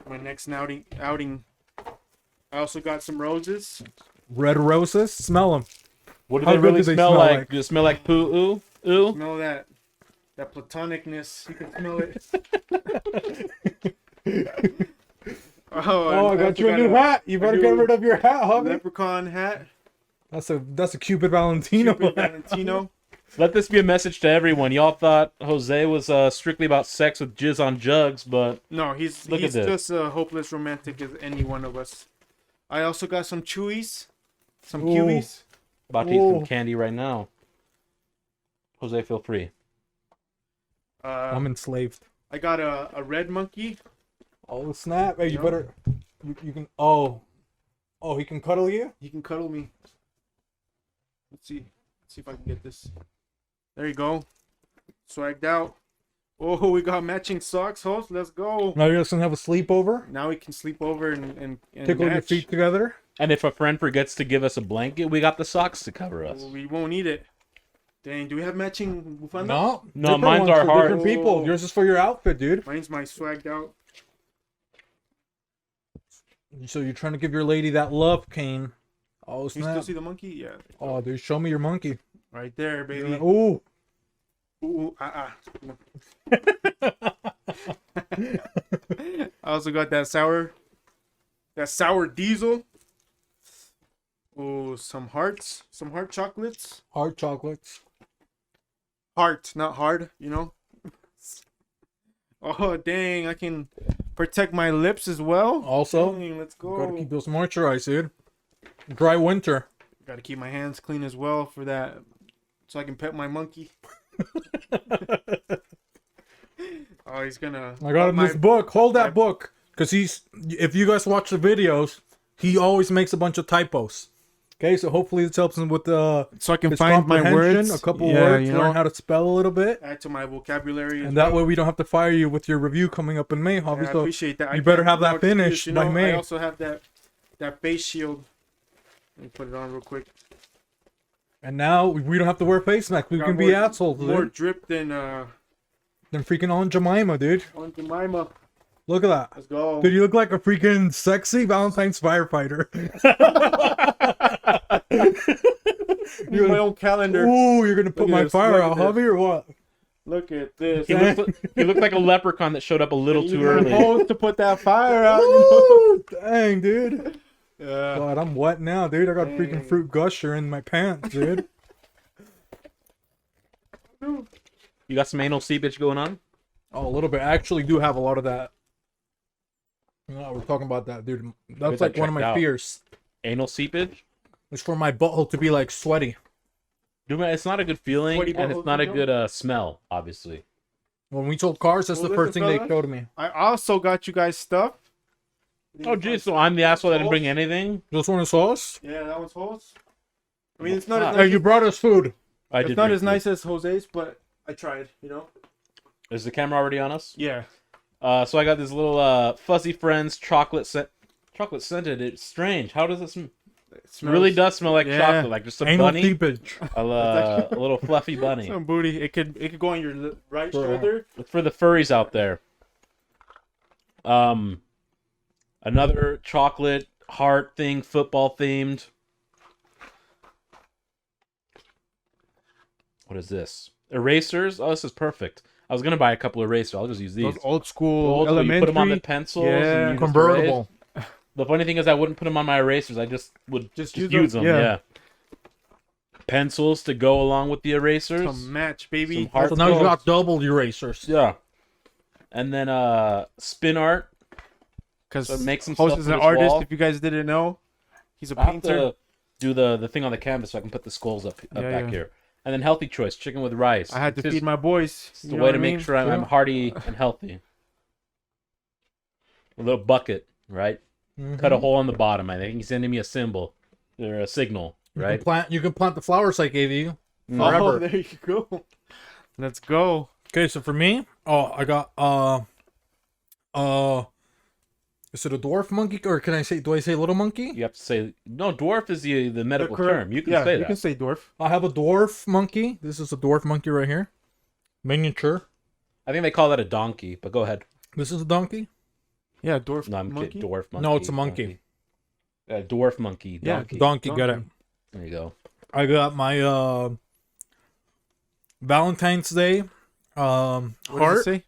my next outing. I also got some roses. Red roses. Smell them. What do How they good really do they smell smell like? like? Do they smell like poo? Ooh, ooh. Smell that platonicness. You can smell it. Oh, I got you a new hat. You better get rid of your hat, Javi. Leprechaun hat. That's a Cupid Valentino. Cupid Valentino. Let this be a message to everyone. Y'all thought Jose was strictly about sex with jizz on jugs, but No, he's Look at this. just a hopeless romantic as any one of us. I also got some chewies, some Ooh. cubies. about to eat some Ooh. candy right now. Jose, feel free. I'm enslaved. I got a red monkey. Oh snap! Hey, you Yep. better. You can. Oh, he can cuddle you. He can cuddle me. Let's see if I can get this. There you go. Swagged out. Oh, we got matching socks, host. Let's go. Now you're just gonna have a sleepover. Now we can sleep over and Tickle your match. feet together. And if a friend forgets to give us a blanket, we got the socks to cover us. We won't need it. Dang, do we have matching bufanda? No, No, different mine's ones are for hard. different people. Yours is for your outfit, dude. Mine's my swagged out. So you're trying to give your lady that love, Kane. Oh You still snap! see the monkey? Yeah. Oh, dude, show me your monkey. Right there, baby. Ooh. Ooh, I also got that sour diesel. Oh, some heart chocolates. Hard chocolates. Heart, not hard, you know. Oh dang, I can protect my lips as well. Also, Dang, let's go. gotta keep those moisturized, dude. Dry winter. Gotta keep my hands clean as well for that, so I can pet my monkey. Oh, he's gonna. I got him this book. Hold that book, cause if you guys watch the videos, he always makes a bunch of typos. Okay, so hopefully this helps him with so I can his find my comprehension, words. a couple Yeah, words, you know, learn how to spell a little bit, add to my vocabulary. and that way we don't have to fire you with your review coming up in May, Javi. I So appreciate that. you better have that no excuse, finished by May. I also have that face shield. Let me put it on real quick. And now we don't have to wear face masks. We Got can be assholes, More dude. drip than Than freaking Aunt Jemima, dude. on Jemima. Look at that. Let's go. Dude, you look like a freaking sexy Valentine's firefighter. Use my own calendar. Ooh, you're gonna put Look at my this, fire look out, at this. Javi, or what? Look at this. He looked like a leprechaun that showed up a little too You're early. supposed to put that fire out. You Ooh, dang, dude. know? Yeah. God, I'm wet now, dude. I got freaking Dang. fruit gusher in my pants, dude. You got some anal seepage going on? Oh, a little bit. I actually do have a lot of that. No, we're talking about that, dude. That's Get like that one of my checked out. fears. Anal seepage? It's for my butthole to be like sweaty. Dude, it's not a good feeling, Sweaty and it's butthole not a syndrome? good smell, obviously. When we sold cars, that's Well, the first listen, thing they fellas. showed me. I also got you guys stuff. Oh, geez, so I'm the asshole that didn't bring anything? Just want a sauce? Yeah, that one's Jose's. I mean, it's not as Fuck. Hey, nice. you brought us food. I It's did not bring as food. nice as Jose's, but I tried. You know. Is the camera already on us? Yeah. So I got this little Fuzzy Friends chocolate scented. It's strange. How does it It really does smell like Yeah. chocolate, like just a Anal bunny, seepage. a little fluffy bunny. Some booty. It could go on your right shoulder. For the furries out there. Another chocolate heart thing, football themed. What is this? Erasers? Oh, this is perfect. I was gonna buy a couple erasers. I'll just use these. Those old school Old school, you elementary. put them on the pencils. Yeah. and you just Convertible. erase. The funny thing is, I wouldn't put them on my erasers. I just would Just use use them. them, Yeah. yeah. Pencils to go along with the erasers. Some match, baby. Some heart So now you fills. got double erasers. Yeah. And then spin art. Because So make some Host stuff is for an this artist. wall. If you guys didn't know, he's a I have painter. to do the thing on the canvas so I can put the skulls up Yeah, back yeah. here. And then healthy choice, chicken with rice. I had to It's feed my boys. It's You the know way what to I make mean? sure I'm hearty and healthy. A little bucket, right? Cut a hole in the bottom. I think he's sending me a symbol or a signal, right? You can plant the flowers I gave you. Oh, Forever. there you go. Let's go. Okay, so for me, I got Is it a dwarf monkey, or can I say? Do I say little monkey? You have to say no. Dwarf is the medical correct- term. You can yeah, say you that. can say dwarf. I have a dwarf monkey. This is a dwarf monkey right here, miniature. I think they call that a donkey, but go ahead. This is a donkey. Yeah, dwarf No, I'm monkey. kidding. Dwarf monkey. No, it's a monkey. Dwarf monkey. Yeah, Donkey. Donkey, get it. There you go. I got my Valentine's Day What does heart, it say?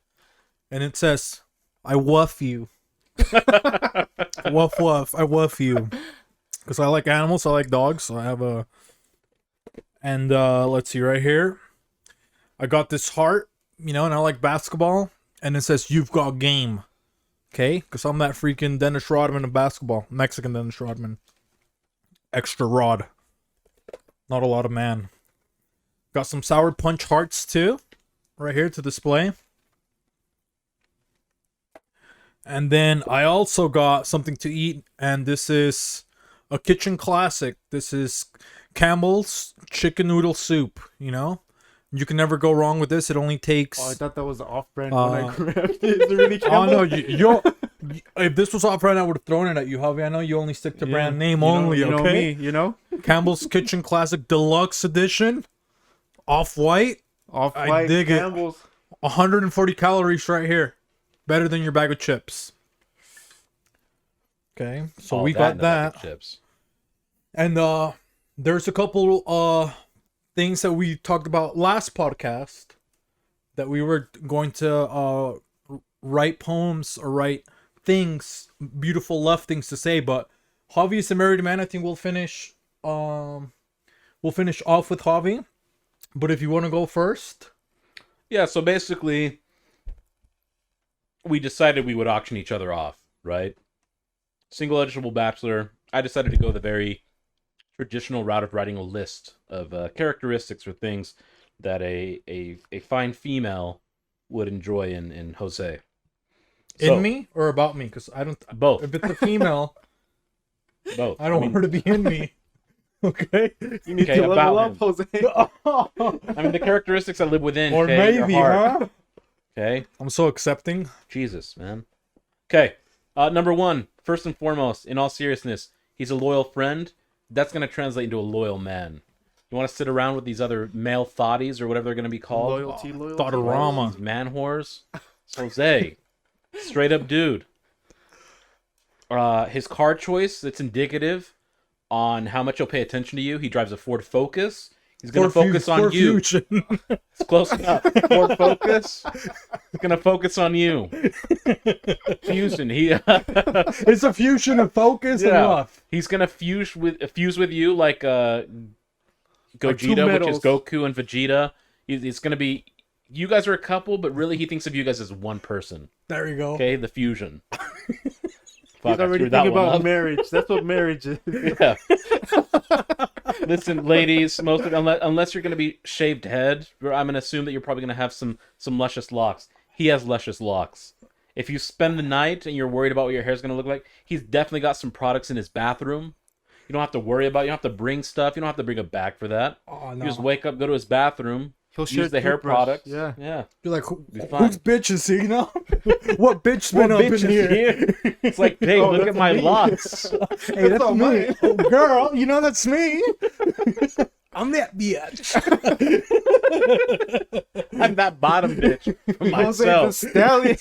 and it says, "I woof you." Woof woof. I woof you. Because I like animals. I like dogs. So I have a. And let's see right here. I got this heart, and I like basketball, and it says, "You've got game." Okay, because I'm that freaking Dennis Rodman of basketball, Mexican Dennis Rodman. Extra rod. Not a lot of man. Got some Sour Punch hearts too, right here to display. And then I also got something to eat, and this is a kitchen classic. This is Campbell's chicken noodle soup. You can never go wrong with this. It only takes. Oh, I thought that was the off-brand when I grabbed it. Is it really Oh no, Campbell? if this was off brand, I would have thrown it at you, Javi. I know you only stick to Yeah, brand name you know- only. you know Okay. me, Campbell's Kitchen Classic Deluxe Edition, off white, Off-white dig it. Campbell's. 140 calories right here, better than your bag of chips. Okay, so All we that got in a bag of that, chips. and there's a couple things that we talked about last podcast that we were going to write poems or write things, beautiful love things to say, but Javi is a married man. I think we'll finish off with Javi. But if you want to go first. Yeah, so basically, we decided we would auction each other off, right? Single eligible bachelor. I decided to go the very traditional route of writing a list of characteristics or things that a fine female would enjoy in Jose. So, In me or about me? Because I don't. both. If it's a female, Both. I don't want her to be in me. Okay. You need Okay, to about level up, Jose. I mean, the characteristics that live within. Or okay, your maybe, heart, huh? Okay. I'm so accepting. Jesus, man. Okay. Number one, first and foremost, in all seriousness, he's a loyal friend. That's going to translate into a loyal man. You want to sit around with these other male thotties or whatever they're going to be called? Loyalty. Thoughtorama. These man whores. Jose. Straight up dude. His car choice, that's indicative on how much he'll pay attention to you. He drives a Ford Focus. He's going to focus on Ford you. Fusion. It's close enough. Ford Focus. He's going to focus on you. Fusion. It's a fusion of focus and love. He's going to fuse with you like Like two Gogeta, which is metals. Goku and Vegeta. He's going to be... You guys are a couple, but really he thinks of you guys as one person. There you go. Okay? The fusion. He's Fuck, I already screwed that thinking one about up. marriage. That's what marriage is. Yeah. Listen, ladies, unless you're going to be shaved head, I'm going to assume that you're probably going to have some luscious locks. He has luscious locks. If you spend the night and you're worried about what your hair's going to look like, he's definitely got some products in his bathroom. You don't have to worry about it. You don't have to bring stuff. You don't have to bring a bag for that. Oh, You no. just wake up, go to his bathroom, He'll share use the hair toothbrush. products. Yeah. Yeah. You're like, Be fine. whose bitch is he now? What bitch's been up Bitch in is here? here. It's like, hey, Oh, look that's at my me. locks. Hey, that's all me. mine. Oh, girl, you know that's me. I'm that bitch. I'm that bottom bitch for Jose the myself. Stallion.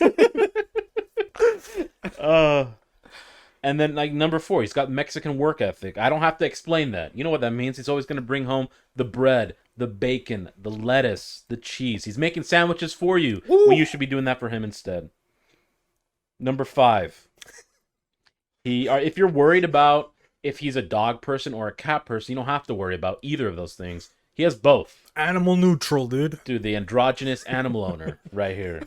And then like number 4, he's got Mexican work ethic. I don't have to explain that. You know what that means? He's always going to bring home the bread, the bacon, the lettuce, the cheese. He's making sandwiches for you when you should be doing that for him instead. Number 5. If you're worried about if he's a dog person or a cat person, you don't have to worry about either of those things. He has both. Animal neutral, dude. Dude, the androgynous animal owner right here.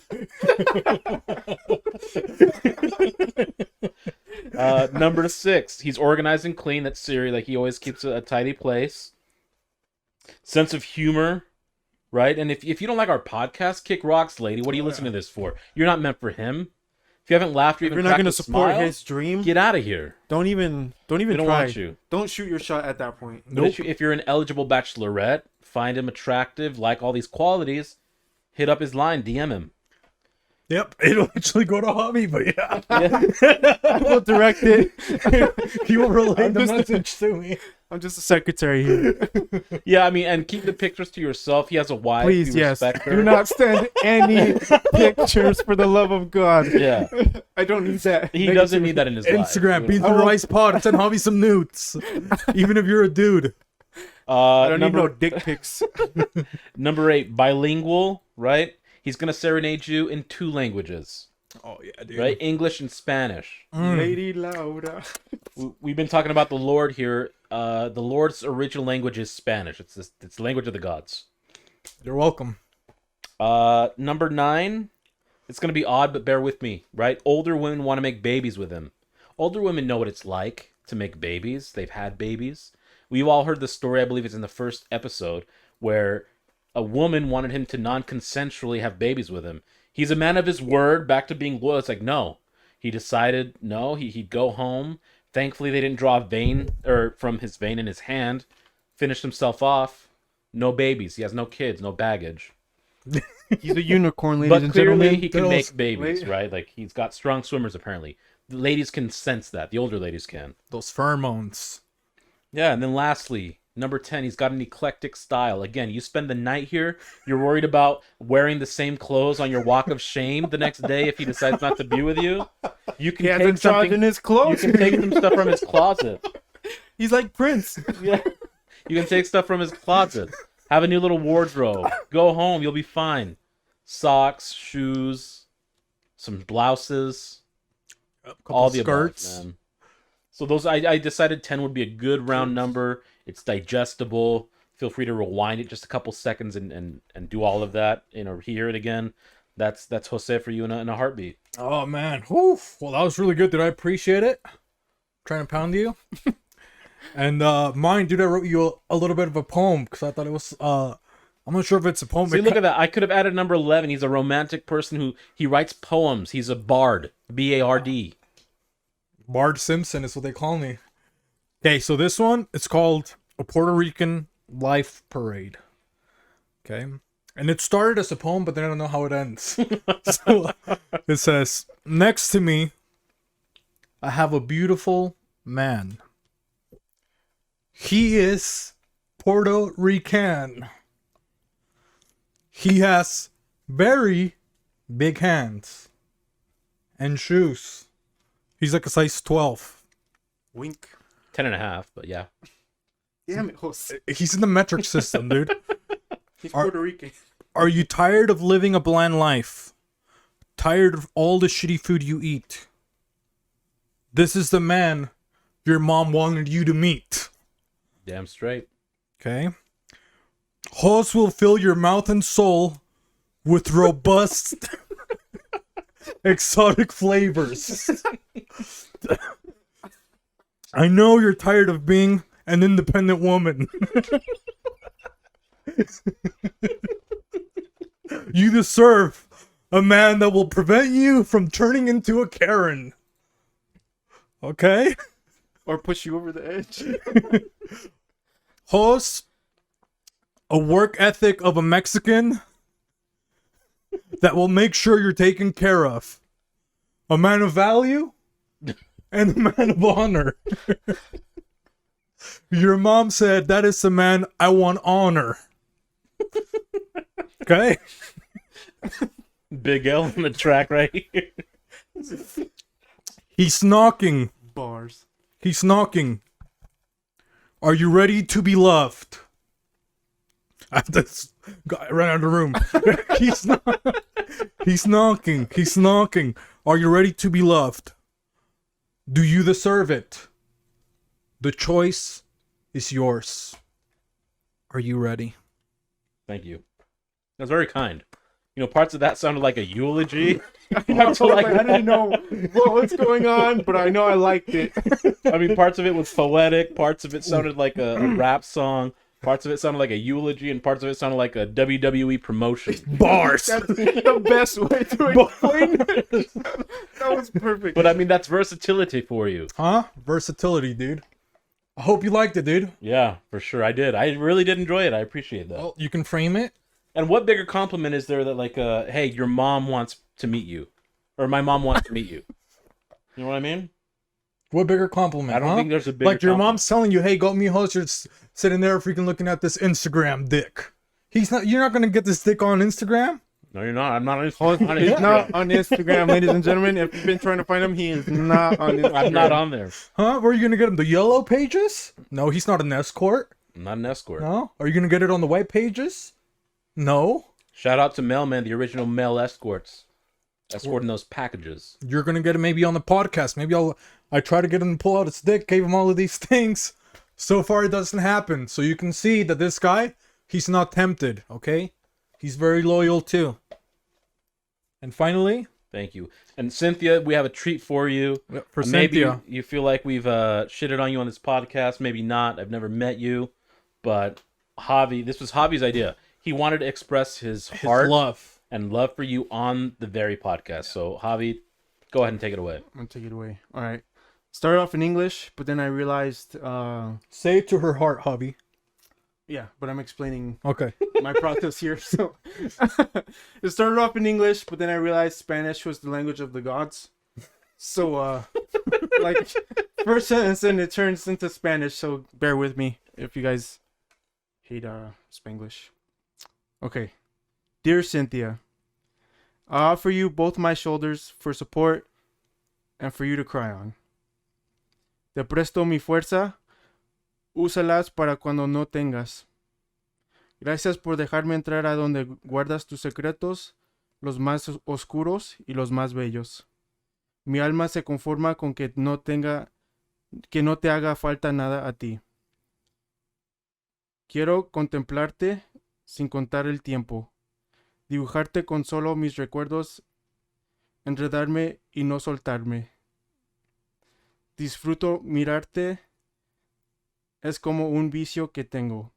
Number 6, he's organized and clean. That's Siri. Like, he always keeps a tidy place. Sense of humor, right? And if you don't like our podcast, kick rocks, lady. What are you listening to this for? You're not meant for him. If you haven't laughed or If even you're not going to support his dream, get out of here. don't even They don't try. want you. Don't shoot your shot at that point. But if you're an eligible bachelorette, find him attractive, like all these qualities, hit up his line, DM him. Yep, it'll actually go to Javi, but yeah. I will direct it. He will relay I'm the just- message to me. I'm just a secretary here. Yeah, I mean, and keep the pictures to yourself. He has a wife. Please, you yes. respect her. Do not send any pictures for the love of God. Yeah, I don't need that. he doesn't need that in his life. Instagram, you know? beanzzzandrice pod. Send Javi some nudes. Even if you're a dude. I don't need number, no dick pics. number 8, bilingual, right? He's going to serenade you in 2 languages, Oh, yeah, dude. right? English and Spanish. Lady Laura. We've been talking about the Lord here. The Lord's original language is Spanish. It's the language of the gods. You're welcome. Number 9, it's going to be odd, but bear with me, right? Older women want to make babies with him. Older women know what it's like to make babies. They've had babies. We've all heard the story, I believe it's in the first episode, where a woman wanted him to non-consensually have babies with him. He's a man of his word, back to being loyal. It's like, no. He decided, no, he'd go home. Thankfully, they didn't draw a vein, or from his vein in his hand. Finished himself off. No babies. He has no kids, no baggage. He's a unicorn, ladies But and clearly, gentlemen. he can those- make babies, Wait. right? Like, he's got strong swimmers, apparently. The ladies can sense that. The older ladies can. Those pheromones. Yeah, and then lastly, number 10, he's got an eclectic style. Again, you spend the night here, you're worried about wearing the same clothes on your walk of shame the next day if he decides not to be with you. You can He take hasn't charged something. in his You clothes. can take some stuff from his closet. He's like Prince. Yeah, you can take stuff from his closet. Have a new little wardrobe. Go home, you'll be fine. Socks, shoes, some blouses, all the skirts. above, man. So those, I decided 10 would be a good round number. It's digestible. Feel free to rewind it just a couple seconds and do all of that. Hear it again. That's Jose for you in a heartbeat. Oh, man. Whew. Well, that was really good, dude. I appreciate it. Trying to pound you. And mine, dude, I wrote you a little bit of a poem because I thought it was... I'm not sure if it's a poem. See, look at that. I could have added number 11. He's a romantic person he writes poems. He's a bard. B-A-R-D. Bard Simpson is what they call me. Okay, so this one, it's called A Puerto Rican Life Parade. Okay. And it started as a poem, but then I don't know how it ends. So it says, next to me, I have a beautiful man. He is Puerto Rican. He has very big hands and shoes. He's like a size 12. Wink. 10.5, but yeah. Damn it, Jose. He's in the metric system, dude. He's Puerto Rican. Are you tired of living a bland life? Tired of all the shitty food you eat? This is the man your mom wanted you to meet. Damn straight. Okay? Hose will fill your mouth and soul with robust, exotic flavors. I know you're tired of being an independent woman. You deserve a man that will prevent you from turning into a Karen. Okay? Or push you over the edge. Host, a work ethic of a Mexican that will make sure you're taken care of. A man of value and a man of honor. Your mom said that is the man I want honor. Okay? Big L on the track right here. He's knocking. Bars. He's knocking. Are you ready to be loved? I ran out of the room. He's knocking. He's knocking. Are you ready to be loved? Do you deserve it? The choice is yours. Are you ready? Thank you. That's very kind. Parts of that sounded like a eulogy. I didn't know what's going on, but I know I liked it. I mean, parts of it was poetic. Parts of it sounded like a rap song. Parts of it sounded like a eulogy, and parts of it sounded like a WWE promotion. Bars. That's the best way to explain it. That was perfect. But I mean, that's versatility for you. Huh? Versatility, dude. I hope you liked it, dude. Yeah, for sure. I did. I really did enjoy it. I appreciate that. Well, you can frame it. And what bigger compliment is there that, like, hey, your mom wants to meet you, or my mom wants to meet you. You know what I mean? What bigger compliment? I don't think there's a bigger like your compliment. mom's telling you, "Hey, got me host." You're sitting there freaking looking at this Instagram dick. You're not gonna get this dick on Instagram. No, you're not. I'm not on He's Instagram. not on Instagram, ladies and gentlemen. If you've been trying to find him, he is not on Instagram. I'm not on there. Huh? Where are you gonna get him? The yellow pages? No, he's not an escort. I'm not an escort. No. Are you gonna get it on the white pages? No. Shout out to Mailman, the original male escorts, escorting those packages. You're gonna get it maybe on the podcast. Maybe I try to get him to pull out his dick, gave him all of these things. So far it doesn't happen. So you can see that this guy, he's not tempted, okay? He's very loyal too. And finally, Thank you. And Cynthia, we have a treat for you. for Maybe Cynthia. you feel like we've shitted on you on this podcast. Maybe not. I've never met you. But Javi, this was Javi's idea. He wanted to express his heart love. and love for you on the very podcast. So, Javi, go ahead and take it away. I'm gonna take it away. All right. Started off in English, but then I realized, Say it to her heart, hubby. yeah, but I'm explaining Okay. my process here. So it started off in English, but then I realized Spanish was the language of the gods. So like first sentence and it turns into Spanish. So bear with me if you guys hate Spanglish. Okay, dear Cynthia, I offer you both my shoulders for support and for you to cry on. Te presto mi fuerza. Úsalas para cuando no tengas. Gracias por dejarme entrar a donde guardas tus secretos, los más oscuros y los más bellos. Mi alma se conforma con que no te haga falta nada a ti. Quiero contemplarte sin contar el tiempo, dibujarte con solo mis recuerdos, enredarme y no soltarme. Disfruto mirarte. Es como un vicio que tengo.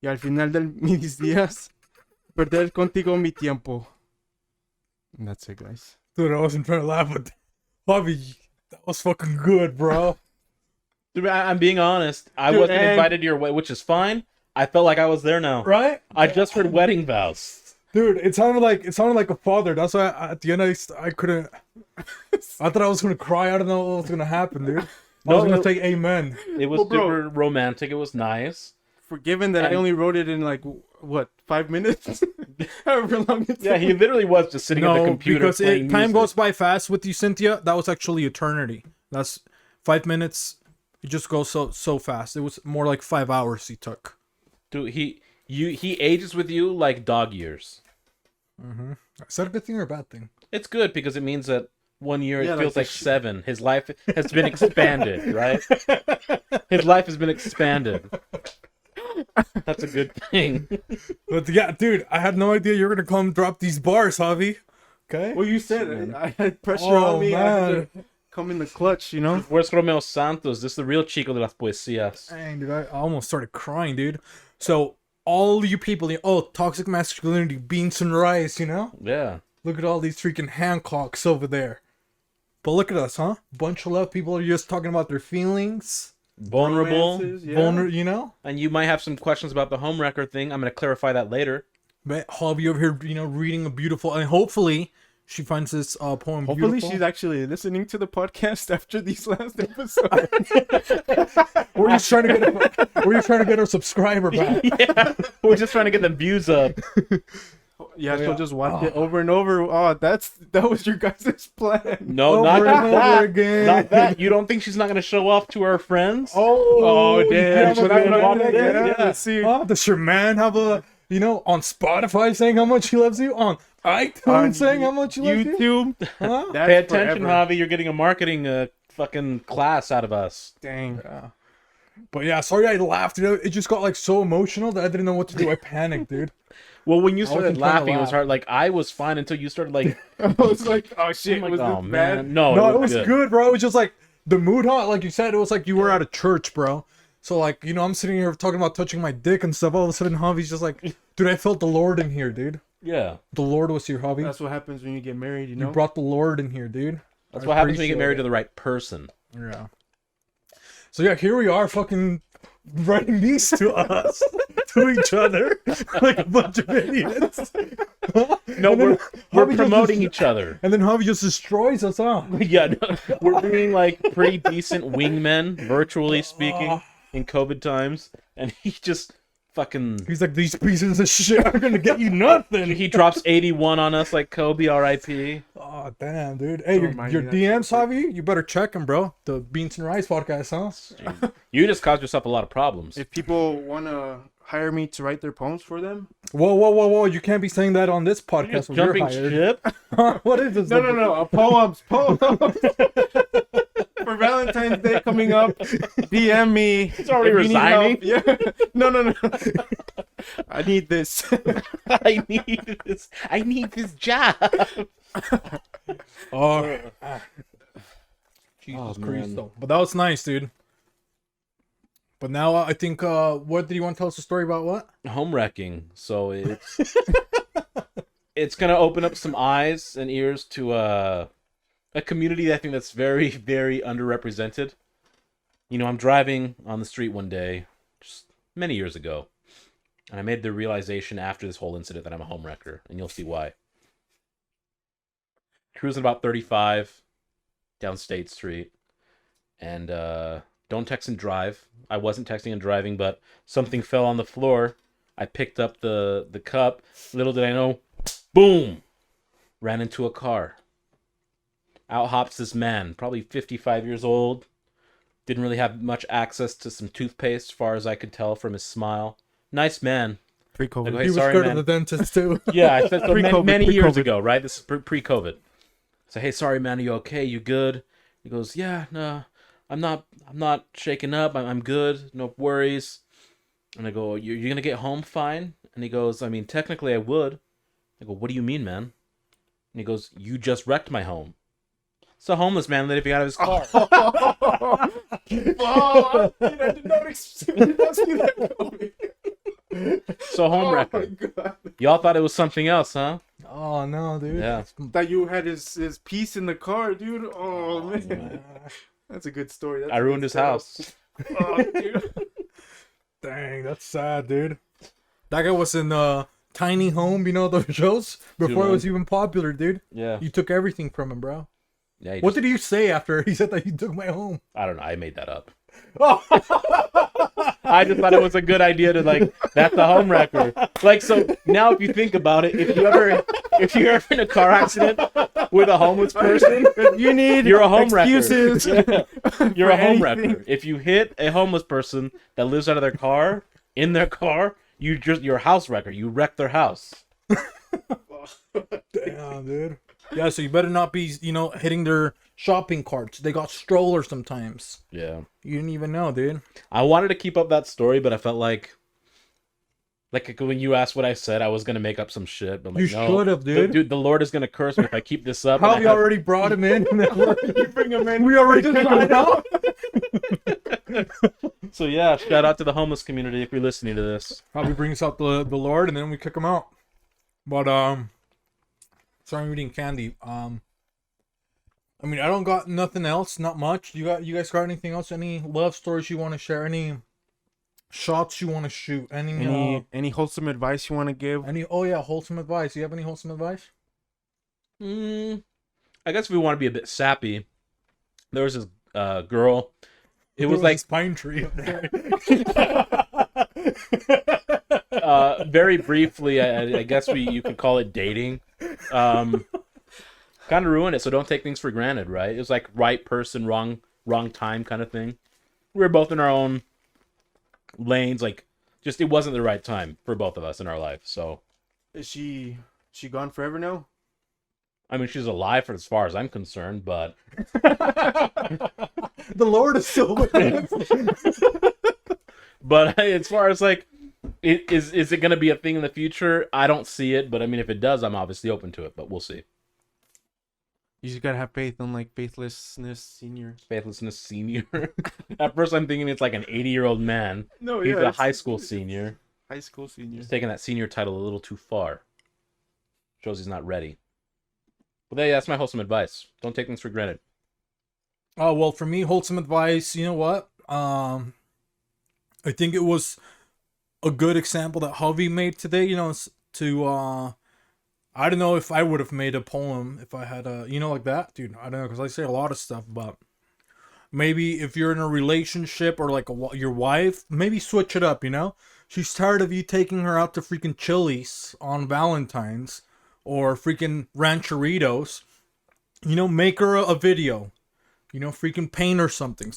Y al final de mis días, perder contigo mi tiempo. And that's it, guys. Dude, I wasn't trying to laugh, but Bobby, that was fucking good, bro. Dude, I'm being honest. I Dude, wasn't and- invited to your wedding, which is fine. I felt like I was there now. Right? I just heard wedding vows. Dude, it sounded like a father. That's why at the end I couldn't. I thought I was gonna cry. I don't know what was gonna happen, dude. I was gonna say amen. It was Well, bro. super romantic. It was nice. Forgiven that I And- only wrote it in like, what, 5 minutes? However long it Yeah, he literally was just sitting at the No, computer because playing time music. goes by fast with you, Cynthia. That was actually eternity. That's 5 minutes. It just goes so fast. It was more like 5 hours he took. Dude, he ages with you like dog years. Is that a good thing or a bad thing? It's good because it means that 1 year Yeah, it feels like like 7. His life has been expanded, right? His life has been expanded. That's a good thing. But yeah, dude, I had no idea you were gonna come drop these bars, Javi. Okay. Well, you said it. I had pressure on me. I had to come in the clutch, you know? Where's Romeo Santos? This is the real Chico de las Poesías. Dang, dude, I almost started crying, dude. So all you people, toxic masculinity, beans and rice, you know? Yeah. Look at all these freaking Hancocks over there. But look at us, huh? Bunch of love. People are just talking about their feelings. Vulnerable. Romances, yeah. You know? And you might have some questions about the homewrecker thing. I'm going to clarify that later. But Hobby over here, reading a beautiful, and hopefully she finds this poem Hopefully beautiful. she's actually listening to the podcast after these last episodes. We're just trying to get our subscriber back. Yeah. We're just trying to get the views up. Yeah, Oh, she'll yeah. just watch it over and over. Oh, that was your guys' plan. No, Over not and that. over again. Not that. You don't think she's not going to show off to her friends? Oh, damn. So that's what I Yeah, did, yeah. Let's see. Does your man have on Spotify saying how much he loves you? On iTunes On saying how much he loves you? YouTube. Huh? That's Pay attention, forever. Javi. You're getting a marketing fucking class out of us. Dang. But yeah, sorry I laughed. It just got like so emotional that I didn't know what to do. I panicked, dude. Well, when you wasn't started trying to laughing, it was laugh. hard. Like, I was fine until you started, like, I was like, oh shit, I'm like, was oh, this man. bad? No, No, it was good. bro. It was just like the mood, huh? Like you said, it was like you were at a church, bro. So like, I'm sitting here talking about touching my dick and stuff. All of a sudden, Javi's just like, dude, I felt the Lord in here, dude. Yeah. The Lord was here, Javi. That's what happens when you get married, you You know? brought the Lord in here, dude. That's I what happens when you get appreciate married it. to the right person. Yeah. So yeah, here we are, fucking writing these to us. to each other like a bunch of idiots. No, And then we're Javi just promoting each other. And then Javi just destroys us, huh? Yeah, no, we're being like pretty decent wingmen, virtually speaking, in COVID times, and he just fucking He's like, these pieces of shit are gonna get you nothing. he drops 81 on us like Kobe, R.I.P. Oh damn, dude. Hey, Don't mind your me, that's DMs, so Javi, you better check them, bro. The Beans and Rice podcast, huh? You just caused yourself a lot of problems. If people want to hire me to write their poems for them, Whoa! You can't be saying that on this podcast. Just when you're jumping hired. ship. What is this? no, poems. For Valentine's Day coming up, DM me. It's already if you need resigning. help. Yeah. No. I need this. I need this job. Oh, Jesus Oh, Christ, man. though. But that was nice, dude. But now I think, what did you want to tell us a story about? What? Home wrecking. So it's gonna open up some eyes and ears to a community I think that's very, very underrepresented. You know, I'm driving on the street one day, just many years ago, and I made the realization after this whole incident that I'm a home wrecker, and you'll see why. Cruising about 35 down State Street, and don't text and drive. I wasn't texting and driving, but something fell on the floor. I picked up the cup. Little did I know, boom! Ran into a car. Out hops this man, probably 55 years old. Didn't really have much access to some toothpaste, as far as I could tell from his smile. Nice man. I go, Pre-COVID. "Hey, He was sorry, scared man." of the dentist, too. Yeah, I said so Pre-COVID, many years pre-COVID. ago, right? This is pre-COVID. So, hey, sorry, man, are you okay? You good? He goes, yeah, no, I'm not shaken up. I'm good. No worries. And I go, you're gonna get home fine? And he goes, I mean, technically I would. I go, what do you mean, man? And he goes, you just wrecked my home. It's a homeless man that if he out of his car. Oh, dude, I did not see that coming. So home Oh wrecker. my god. Y'all thought it was something else, huh? Oh, no, dude. Yeah. That you had his piece in the car, dude. Oh, man. That's a good story. That's I a ruined good his story. house. Oh, dude. Dang, that's sad, dude. That guy was in Tiny Home, you know those shows? Before it man. was even popular, dude. Yeah. You took everything from him, bro. Yeah. What did you say after he said that you took my home? I don't know. I made that up. Oh, I just thought it was a good idea to like. That's a home wrecker. Like so. Now, if you think about it, if you're ever in a car accident with a homeless person, You need you're a home excuses. wrecker. Yeah. You're a for home anything. wrecker. If you hit a homeless person that lives out of their car in their car, you're a house wrecker. You wreck their house. damn, dude. Yeah, so you better not be, hitting their shopping carts. They got strollers sometimes. Yeah. You didn't even know, dude. I wanted to keep up that story, but I felt like when you asked what I said, I was gonna make up some shit. But I'm like, You no, should have, dude. Dude, the Lord is gonna curse me if I keep this up. How and we I have- already brought him in. You bring him in. We already kicked him out. So yeah, shout out to the homeless community if you're listening to this. Probably brings out the Lord, and then we kick him out. But sorry, I'm eating candy. I mean, I don't got nothing else, not much. You guys got anything else? Any love stories you want to share? Any shots you want to shoot? Any wholesome advice you want to give? Oh yeah, wholesome advice. You have any wholesome advice? I guess if we want to be a bit sappy, there was this girl. It was like this pine tree up there. very briefly. I guess you could call it dating. Kind of ruined it. So don't take things for granted, right? It was like right person, wrong time kind of thing. We were both in our own lanes. Like, just it wasn't the right time for both of us in our life. So, Is she gone forever now? I mean, she's alive for as far as I'm concerned, but The Lord is still with us. but as far as like, is it going to be a thing in the future? I don't see it, but I mean, if it does, I'm obviously open to it. But we'll see. You just gotta have faith, unlike faithlessness senior. Faithlessness senior. At first, I'm thinking it's like an 80-year-old man. No, He's a high school senior. High school senior. He's taking that senior title a little too far. Shows he's not ready. But yeah, that's my wholesome advice. Don't take things for granted. Oh well, for me, wholesome advice. You know what? I think it was a good example that Javi made today. You know, to I don't know if I would have made a poem if I had a, you know, like that, dude. I don't know, because I say a lot of stuff, but maybe if you're in a relationship or like your wife, maybe switch it up, you know? She's tired of you taking her out to freaking Chili's on Valentine's or freaking Rancheritos. You know, make her a video. You know, freaking paint or something.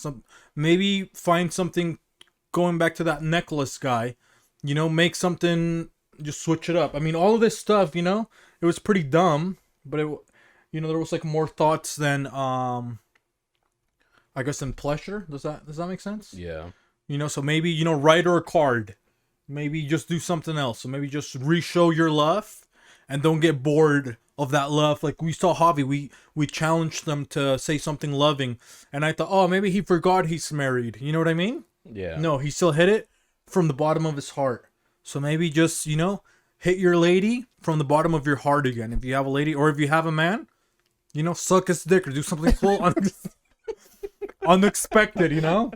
Maybe find something going back to that necklace guy. You know, make something, just switch it up. I mean, all of this stuff, you know, it was pretty dumb, but it, you know, there was like more thoughts than I guess than pleasure. Does that make sense? Yeah. You know, so maybe, you know, write her a card. Maybe just do something else. So maybe just re-show your love and don't get bored of that love. Like we saw Javi, we challenged them to say something loving, and I thought, oh, maybe he forgot he's married. You know what I mean? Yeah. No, he still hit it from the bottom of his heart. So maybe just, you know, hit your lady from the bottom of your heart again. If you have a lady or if you have a man, you know, suck his dick or do something cool unexpected, you know?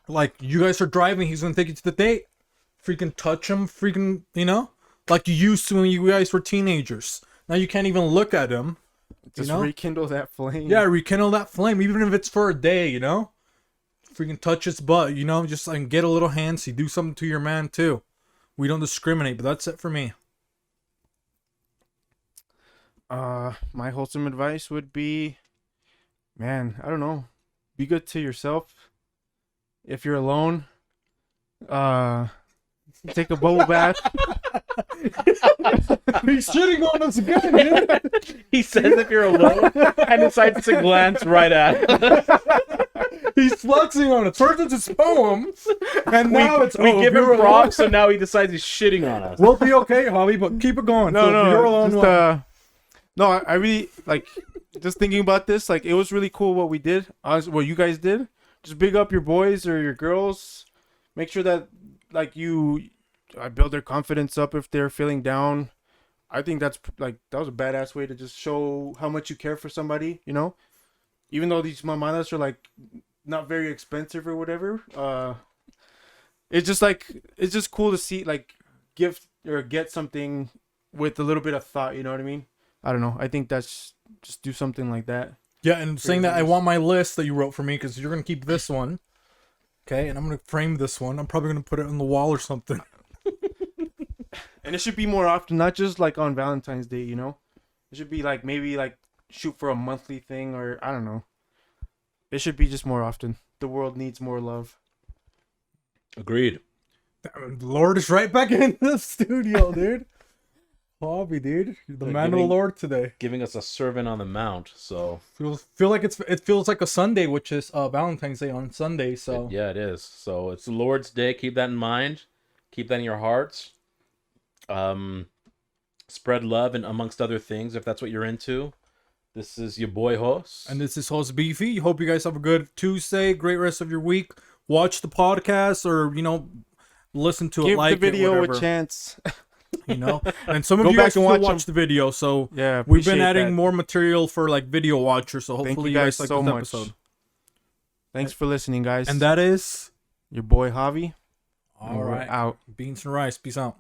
Like you guys are driving, he's gonna take you to the date. Freaking touch him, freaking, you know? Like you used to when you guys were teenagers. Now you can't even look at him. Just you know? rekindle that flame. Yeah, rekindle that flame, even if it's for a day, you know? Freaking touch his butt, you know? Just like get a little handsy. Do something to your man too. We don't discriminate, but that's it for me. My wholesome advice would be, man, I don't know. Be good to yourself. If you're alone, take a bubble bath. He's shitting on us again, dude. He says if you're alone and decides to glance right at us. He's flexing on it. First it's his poems, and now it's we give him you're props, so alone. now he decides he's shitting on us. We'll be okay, Javi, but keep it going. So if you're alone. Just, no, I really like just thinking about this. Like, it was really cool what we did. What you guys did. Just big up your boys or your girls. Make sure that like you build their confidence up if they're feeling down. I think that was a badass way to just show how much you care for somebody. You know, even though these mamadas are like not very expensive or whatever. It's just cool to see like give or get something with a little bit of thought. You know what I mean? I don't know. I think that's just do something like that. Yeah, and saying that, I want my list that you wrote for me because you're gonna keep this one, okay? And I'm gonna frame this one. I'm probably gonna put it on the wall or something. And it should be more often, not just like on Valentine's Day. You know, it should be like maybe like shoot for a monthly thing, or I don't know. It should be just more often. The world needs more love. Agreed. Damn, the Lord is right back in the studio, dude. Hobby, dude. You're the man of the Lord today. Giving us a servant on the mount, so Feel like it feels like a Sunday, which is Valentine's Day on Sunday. So yeah, it is. So it's the Lord's Day. Keep that in mind. Keep that in your hearts. Spread love and amongst other things if that's what you're into. This is your boy host, and this is host Beefy. Hope you guys have a good Tuesday. Great rest of your week. Watch the podcast, or listen to Give it. Like the video it, a chance. And some of Go you back guys and still watch watch the video. So Yeah, we've been appreciate adding that. more material for like video watchers. So hopefully Thank you you guys guys like so this much. episode. Thanks for listening, guys. And that is your boy Javi. all We're right. out. Beans and rice. Peace out.